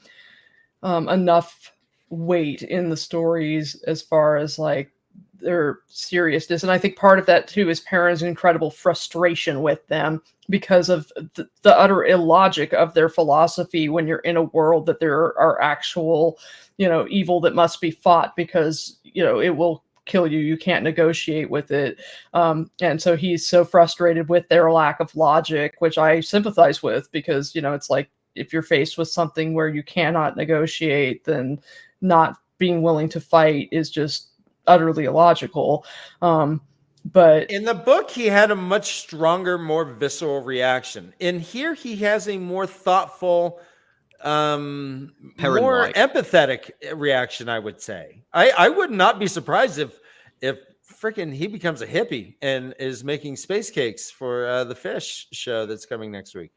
enough weight in the stories as far as like their seriousness. And I think part of that too is Perrin's incredible frustration with them because of the utter illogic of their philosophy when you're in a world that there are actual, evil that must be fought because, it will kill you. You can't negotiate with it. And so he's so frustrated with their lack of logic, which I sympathize with, because, it's like if you're faced with something where you cannot negotiate, then not being willing to fight is just utterly illogical. But in the book, he had a much stronger, more visceral reaction. In here, he has a more thoughtful, more empathetic reaction, I would say. I would not be surprised if freaking he becomes a hippie and is making space cakes for the fish show that's coming next week.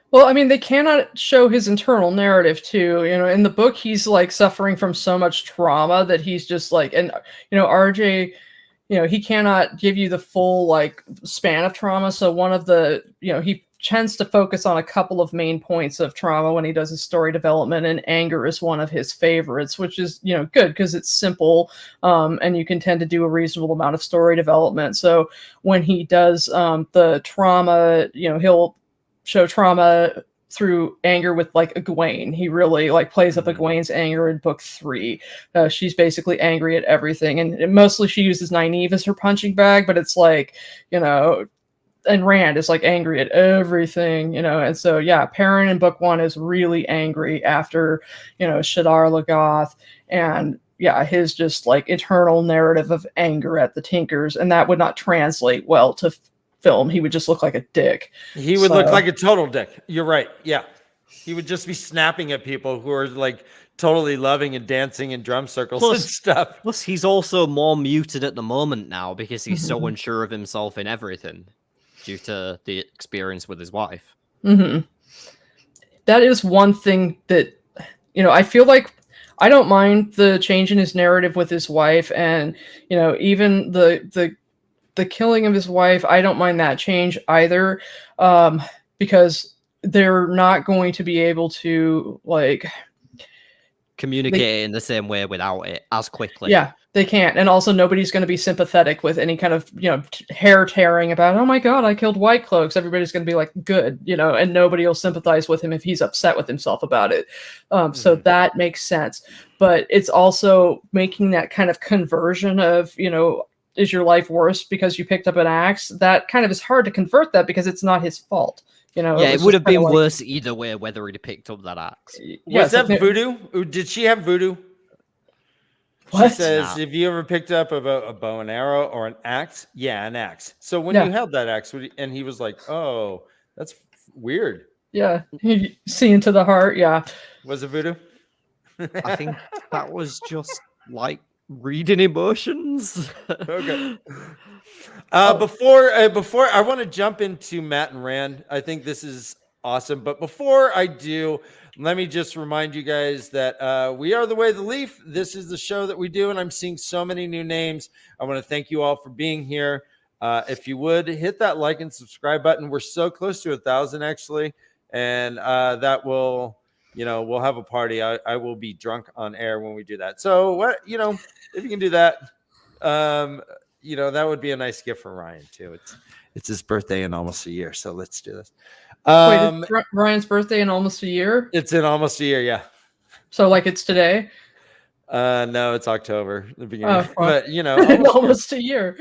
Well, I mean, they cannot show his internal narrative too. In the book, he's like suffering from so much trauma that he's just like, and RJ, he cannot give you the full like span of trauma. So one of the, he tends to focus on a couple of main points of trauma when he does his story development, and anger is one of his favorites, which is, good because it's simple, and you can tend to do a reasonable amount of story development. So when he does the trauma, he'll show trauma through anger with like Egwene. He really like plays up Egwene's anger in book 3. She's basically angry at everything, and mostly she uses Nynaeve as her punching bag, but it's like, and Rand is like angry at everything, and so yeah, Perrin in book 1 is really angry after, Shadar Logoth, and yeah, his just like eternal narrative of anger at the Tinkers, and that would not translate well to film. He would just look like a dick. He would look like a total dick. You're right. Yeah. He would just be snapping at people who are like totally loving and dancing in drum circles and stuff. Plus, he's also more muted at the moment now because he's so unsure of himself in everything due to the experience with his wife. That is one thing that, I feel like I don't mind the change in his narrative with his wife, and, even the killing of his wife, I don't mind that change either, because they're not going to be able to like communicate in the same way without it as quickly. Yeah, they can't. And also nobody's going to be sympathetic with any kind of, hair tearing about, oh my God, I killed White Cloaks. Everybody's going to be like, good, and nobody will sympathize with him if he's upset with himself about it. So that makes sense. But it's also making that kind of conversion of, is your life worse because you picked up an axe? That kind of is hard to convert that because it's not his fault. Yeah, it would have been worse either way whether he'd picked up that axe. Was that voodoo? Did she have voodoo? What? She says, "Have you ever picked up a bow and arrow or an axe?" Yeah, an axe. So when you held that axe, and he was like, "Oh, that's weird." Yeah, see into the heart. Yeah. Was it voodoo? I think that was just like reading emotions. Okay. Before I want to jump into Matt and Rand. I think this is awesome. But before I do, let me just remind you guys that we are The Way of the Leaf. This is the show that we do, and I'm seeing so many new names. I want to thank you all for being here. If you would hit that like and subscribe button. We're so close to 1,000 actually, and that will, we'll have a party. I will be drunk on air when we do that. So what, if you can do that, that would be a nice gift for Ryan too. It's his birthday in almost a year, so let's do this. Wait, it's Ryan's birthday in almost a year? It's in almost a year, yeah. So like it's today? No, it's October, the beginning. But almost a year.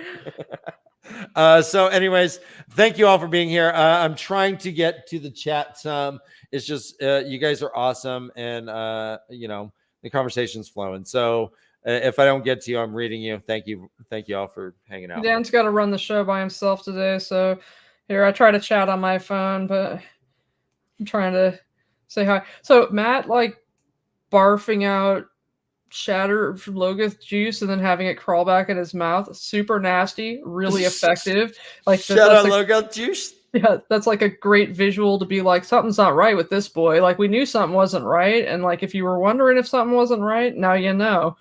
So anyways, thank you all for being here. I'm trying to get to the chat some. It's just you guys are awesome, and the conversation's flowing. So If I don't get to you, I'm reading you. Thank you all for hanging out. Dan's got to run the show by himself today, so here I try to chat on my phone, but I'm trying to say hi. So Matt, like, barfing out shatter Logath juice and then having it crawl back in his mouth, super nasty, really effective. Like, Shut up, Logath juice. Yeah, that's like a great visual to be like, something's not right with this boy. Like, we knew something wasn't right, and like, if you were wondering if something wasn't right, now you know.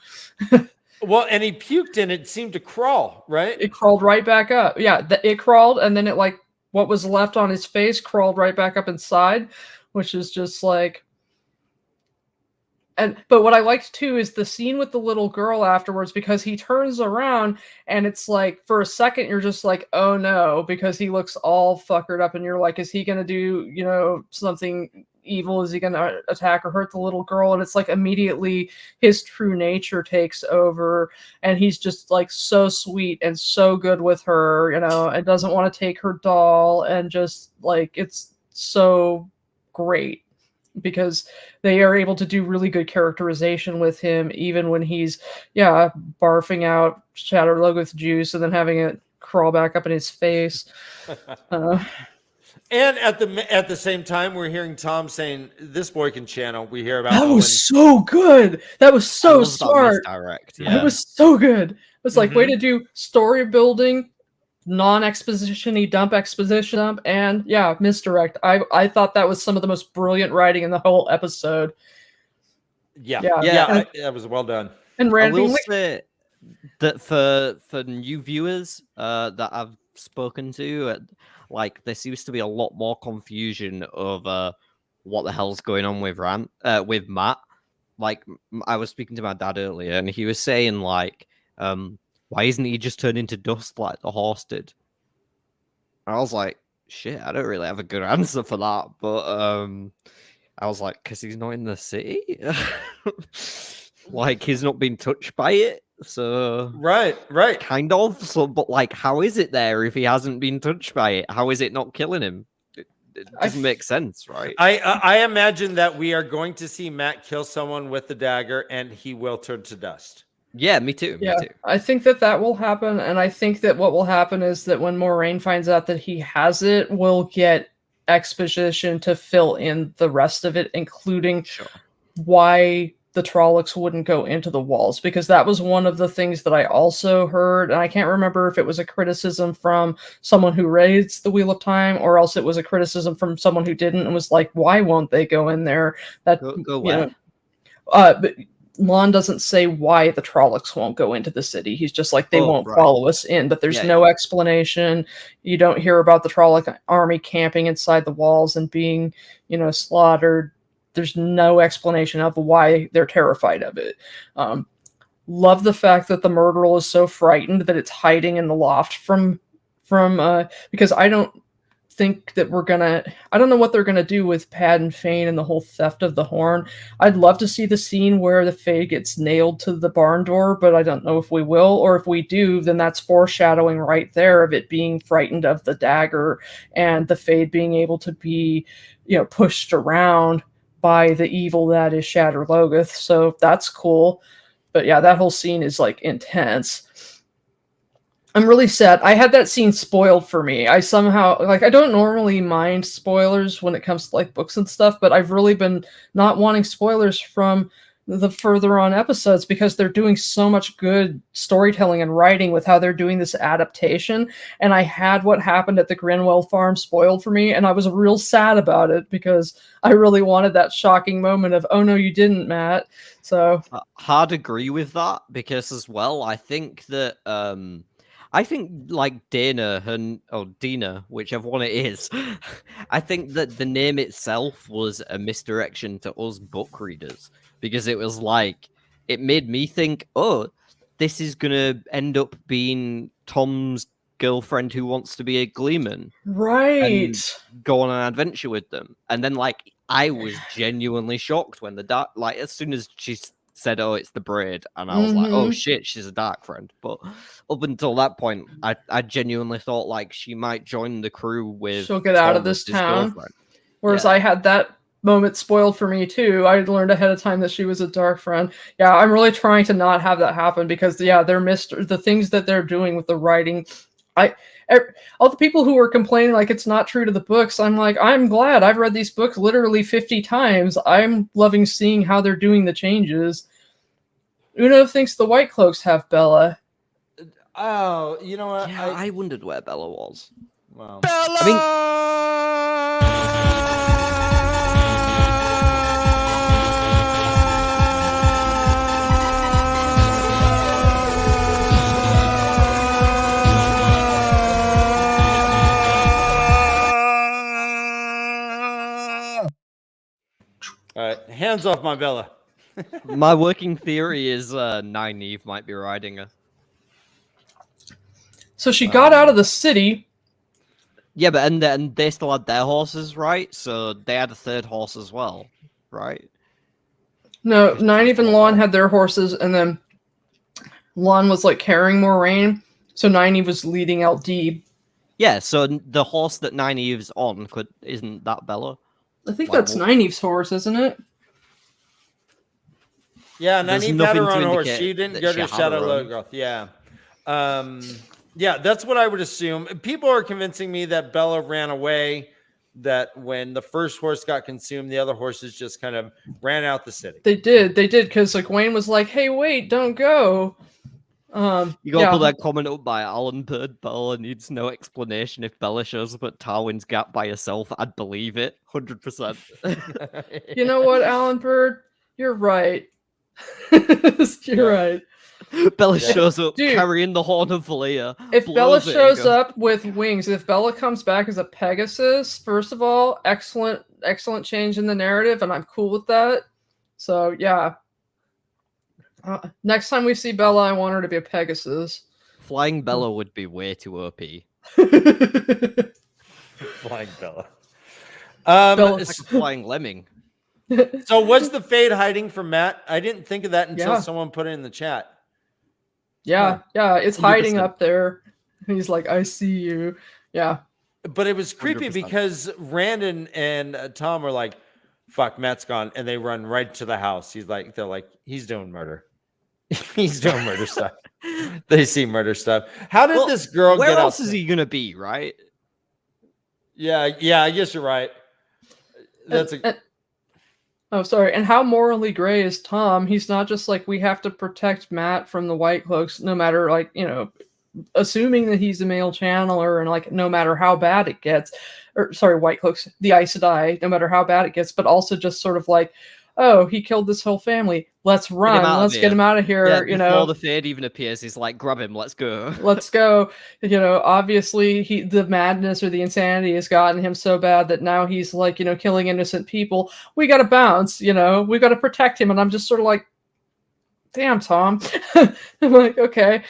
Well, and he puked and it seemed to crawl, right? It crawled right back up. Yeah, it crawled, and then it, like, what was left on his face crawled right back up inside, which is just like... But what I liked too is the scene with the little girl afterwards, because he turns around and it's like, for a second you're just like, oh no, because he looks all fuckered up and you're like, is he gonna do, you know, something evil? Is he gonna attack or hurt the little girl? And it's like immediately his true nature takes over, and he's just like so sweet and so good with her, you know, and doesn't want to take her doll, and just like, it's so great because they are able to do really good characterization with him, even when he's barfing out Shatter Logath juice and then having it crawl back up in his face. And at the same time, we're hearing Tom saying, "This boy can channel." We hear about that was so good. That was so smart. Direct, It was so good. It was like, way to do story building, non-exposition-y dump, exposition dump, and misdirect. I thought that was some of the most brilliant writing in the whole episode. That was well done. And I will say that for new viewers that I've spoken to, like, there seems to be a lot more confusion over what the hell's going on with with Matt. Like, I was speaking to my dad earlier, and he was saying, like, why isn't he just turned into dust like the horse did? And I was like, shit, I don't really have a good answer for that. But I was like, because he's not in the city. Like, he's not been touched by it. So right. Kind of. So, but like, how is it there if he hasn't been touched by it? How is it not killing him? It doesn't make sense, right? I imagine that we are going to see Matt kill someone with the dagger, and he will turn to dust. Yeah, me too. Yeah, I think that will happen, and I think that what will happen is that when Moraine finds out that he has it, we'll get exposition to fill in the rest of it, including why the Trollocs wouldn't go into the walls, because that was one of the things that I also heard, and I can't remember if it was a criticism from someone who raised the Wheel of Time, or else it was a criticism from someone who didn't, and was like, why won't they go in there? That go where? But Lon doesn't say why the Trollocs won't go into the city. He's just like, they won't follow us in, but there's no explanation. You don't hear about the Trolloc army camping inside the walls and being, slaughtered. There's no explanation of why they're terrified of it. Love the fact that the Murderel is so frightened that it's hiding in the loft from because I don't think that I don't know what they're gonna do with Pad and Fane and the whole theft of the horn. I'd love to see the scene where the Fae gets nailed to the barn door, but I don't know if we will, or if we do, then that's foreshadowing right there of it being frightened of the dagger and the Fae being able to be, pushed around by the evil that is Shatter Logath. So that's cool. But yeah, that whole scene is like intense. I'm really sad. I had that scene spoiled for me. I somehow, I don't normally mind spoilers when it comes to like books and stuff, but I've really been not wanting spoilers from the further on episodes because they're doing so much good storytelling and writing with how they're doing this adaptation. And I had what happened at the Grinwell farm spoiled for me, and I was real sad about it because I really wanted that shocking moment of, oh no, you didn't, Matt. So hard agree with that, because as well, I think that like Dana or Dina, whichever one it is, I think that the name itself was a misdirection to us book readers, because it was like, it made me think, oh, this is going to end up being Tom's girlfriend who wants to be a gleeman. Right. And go on an adventure with them. And then, like, I was genuinely shocked when as soon as she said, oh, it's the braid, and I was like, oh shit, she's a dark friend. But up until that point, I genuinely thought like she might join the crew with, she'll get out of this town. Whereas I had that moment spoiled for me too. I learned ahead of time that she was a dark friend. Yeah, I'm really trying to not have that happen because yeah, they're the things that they're doing with the writing. All the people who were complaining like it's not true to the books, I'm like, I'm glad. I've read these books literally 50 times. I'm loving seeing how they're doing the changes. Uno thinks the White Cloaks have Bella. Oh, you know what? Yeah, I wondered where Bella was. Wow. All right, hands off my Bella. My working theory is Nynaeve might be riding her. So she got out of the city. Yeah, but and they still had their horses, right? So they had a third horse as well, right? No, Nynaeve and Lon had their horses, and then Lon was like carrying Moraine, so Nynaeve was leading out Deeb. Yeah, so the horse that Nynaeve's on isn't that Bella? I think that's Nynaeve's horse, isn't it? Yeah, There's Nynaeve had nothing her to own horse. indicate She didn't that go she to had Shadow her own. Logrowth. Yeah. Yeah, that's what I would assume. People are convincing me that Bella ran away, that when the first horse got consumed, the other horses just kind of ran out the city. They did, because like Wayne was like, "Hey, wait, don't go." You gotta put that comment up by Alan Bird. Bella needs no explanation. If Bella shows up at Tarwin's Gap by herself, I'd believe it 100%. You know what, Alan Bird? You're right. You're right. Bella shows up Dude, carrying the Horn of Valia. If Bella blows it and shows goes, up with wings, if Bella comes back as a Pegasus, first of all, excellent change in the narrative, and I'm cool with that. So yeah. Next time we see Bella, I want her to be a Pegasus. Flying Bella would be way too OP. Flying Bella. Bella- It's like a flying lemming. So what's the fade hiding from Matt? I didn't think of that until Yeah. someone put it in the chat. Yeah, it's hiding 100%. up there. He's like, I see you. Yeah. But it was creepy 100%. because Randon and Tom were like, fuck, Matt's gone. And they run right to the house. They're like, he's doing murder. He's doing murder stuff. They see murder stuff. How did this girl Where get else out? is he gonna be, right? Yeah, I guess you're right. That's Oh, sorry. And how morally gray is Tom? He's not just like, we have to protect Matt from the White Cloaks, no matter, like, assuming that he's a male channeler and, like, no matter how bad it gets. Or, sorry, White Cloaks, the Aes Sedai, no matter how bad it gets, but also just sort of like, oh, he killed this whole family. Let's run. Let's get him out of here. Yeah, before the Fade even appears, he's like, grab him, let's go. Let's go. Obviously the madness or the insanity has gotten him so bad that now he's like, killing innocent people. We got to bounce, we got to protect him. And I'm just sort of like, damn, Tom. I'm like, okay.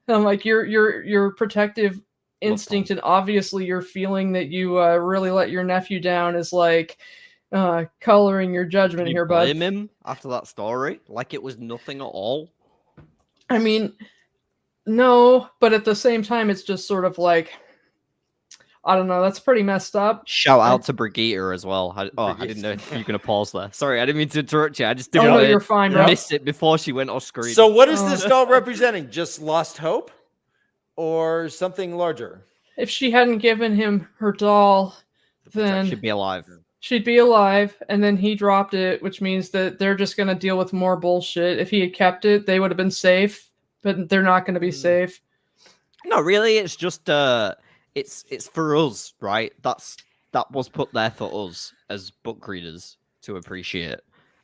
I'm like, your protective instinct, and obviously your feeling that you really let your nephew down is like coloring your judgment here, bud. Blame him after that story like it was nothing at all. I mean, no, but at the same time, it's just sort of like, I don't know. That's pretty messed up. Shout out to Brigitte as well. I didn't know if you were going to pause there. Sorry, I didn't mean to interrupt you. I just didn't want you're fine, to bro. miss it before she went off screen. So what is this doll representing? Just lost hope or something larger? If she hadn't given him her doll, then she'd be alive. She'd be alive, and then he dropped it, which means that they're just going to deal with more bullshit. If he had kept it, they would have been safe, but they're not going to be safe. No, really, it's just it's for us, right? That was put there for us as book readers to appreciate.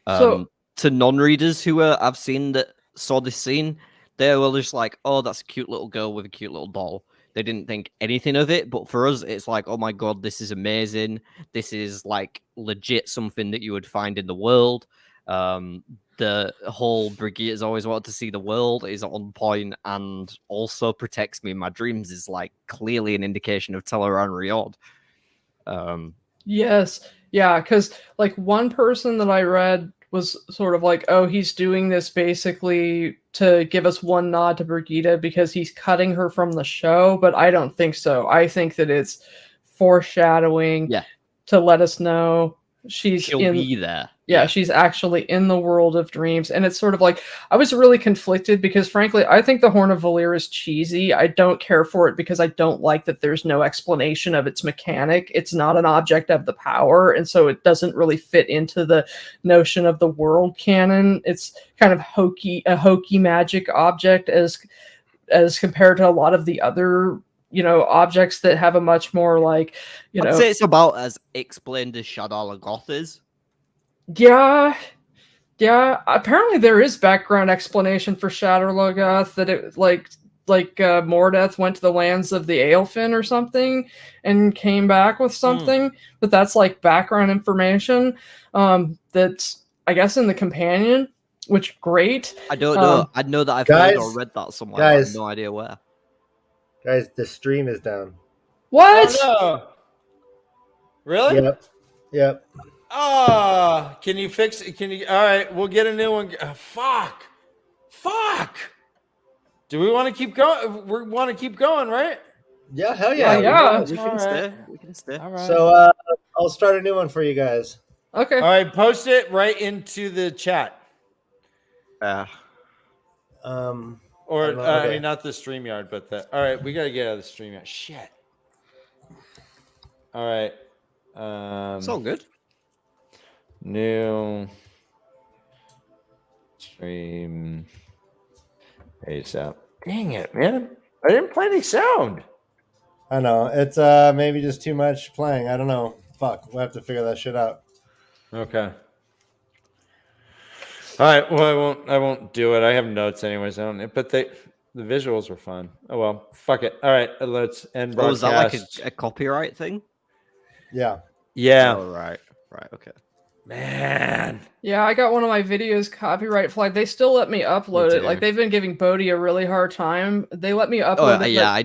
So to non-readers who I've seen that saw this scene, they were just like, "Oh, that's a cute little girl with a cute little doll." They didn't think anything of it, but for us, it's like, oh my god, this is amazing. This is like legit something that you would find in the world. The whole Brigitte has always wanted to see the world is on point, and also protects me in my dreams is like clearly an indication of Teleran Riord. Yes, yeah, because like one person that I read was sort of like, oh, he's doing this basically to give us one nod to Brigitte because he's cutting her from the show, but I don't think so. I think that it's foreshadowing to let us know She'll be there. Yeah, she's actually in the world of dreams. And it's sort of like, I was really conflicted because frankly, I think the Horn of Valir is cheesy. I don't care for it because I don't like that there's no explanation of its mechanic. It's not an object of the power, and so it doesn't really fit into the notion of the world canon. It's kind of a hokey magic object as compared to a lot of the other, objects that have a much more like, I'd say it's about as explained as Shadar Logoth is. Yeah. Apparently, there is background explanation for Shadar Logoth that it like Mordeth went to the lands of the Aelfin or something and came back with something. But that's like background information. That's I guess in the companion, which great. I don't know. I know that I've heard or read that somewhere. I have no idea where. Guys, the stream is down. What? Oh, no. Really? Yep. Can you fix it? All right, we'll get a new one. Fuck. Do we want to keep going? We want to keep going, right? Yeah, hell yeah. Yeah. We can stay. We can stay. All right. So I'll start a new one for you guys. Okay. All right, post it right into the chat. Okay. I mean, not the StreamYard, but the. All right, we got to get out of the StreamYard. Shit. All right. It's all good. New stream ASAP. Dang it, man. I didn't play any sound. I know. It's maybe just too much playing. I don't know. Fuck. We'll have to figure that shit out. Okay. All right. Well, I won't do it. I have notes anyways. But the visuals were fun. Oh well. Fuck it. All right. Let's end broadcast. Oh, is that like a copyright thing? Yeah. Yeah. Oh, right. Okay. Man. Yeah, I got one of my videos copyright flagged. They still let me upload it. Like they've been giving Bodhi a really hard time. They let me upload it. Yeah,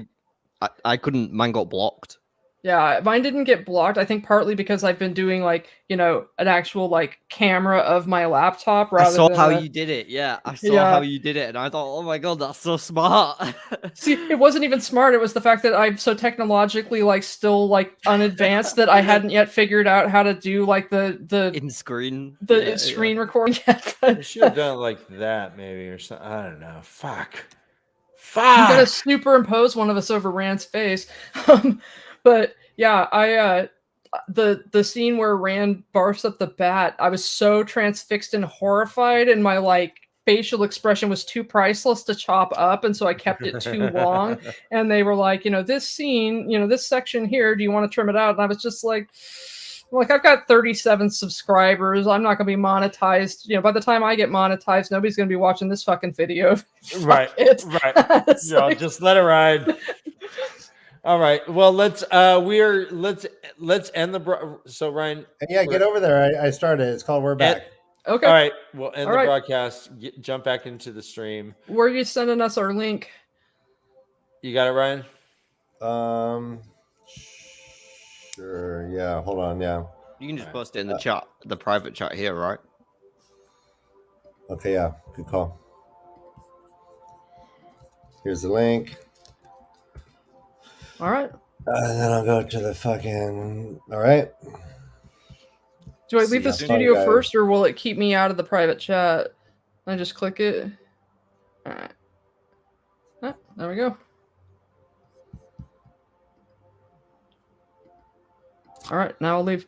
I couldn't. Mine got blocked. Yeah, mine didn't get blocked. I think partly because I've been doing like, an actual like camera of my laptop rather than... I saw how you did it. Yeah, I saw how you did it, and I thought, oh my god, that's so smart. See, it wasn't even smart. It was the fact that I'm so technologically like still like unadvanced that I hadn't yet figured out how to do like the in-screen screen recording yet. I should have done it like that maybe or something. I don't know. Fuck. You gotta superimpose one of us over Rand's face. But yeah, the scene where Rand barfs up the bat, I was so transfixed and horrified, and my like facial expression was too priceless to chop up, and so I kept it too long. And they were like, this scene, this section here, do you want to trim it out? And I was just like, I've got 37 subscribers. I'm not going to be monetized. By the time I get monetized, nobody's going to be watching this fucking video. Right. Right. Just let it ride. All right. Well, let's end the so Ryan. And yeah, get over there. I started. It's called We're Back. Okay. All right. We'll end the broadcast. Jump back into the stream. Where are you sending us our link? You got it, Ryan? Sure. Yeah. Hold on. Yeah. You can just post it in the chat, the private chat here, right? Okay. Yeah. Good call. Here's the link. All right. And then I'll go to the fucking. All right. Do I leave the studio first, or will it keep me out of the private chat? I just click it. All right. Ah, there we go. All right. Now I'll leave.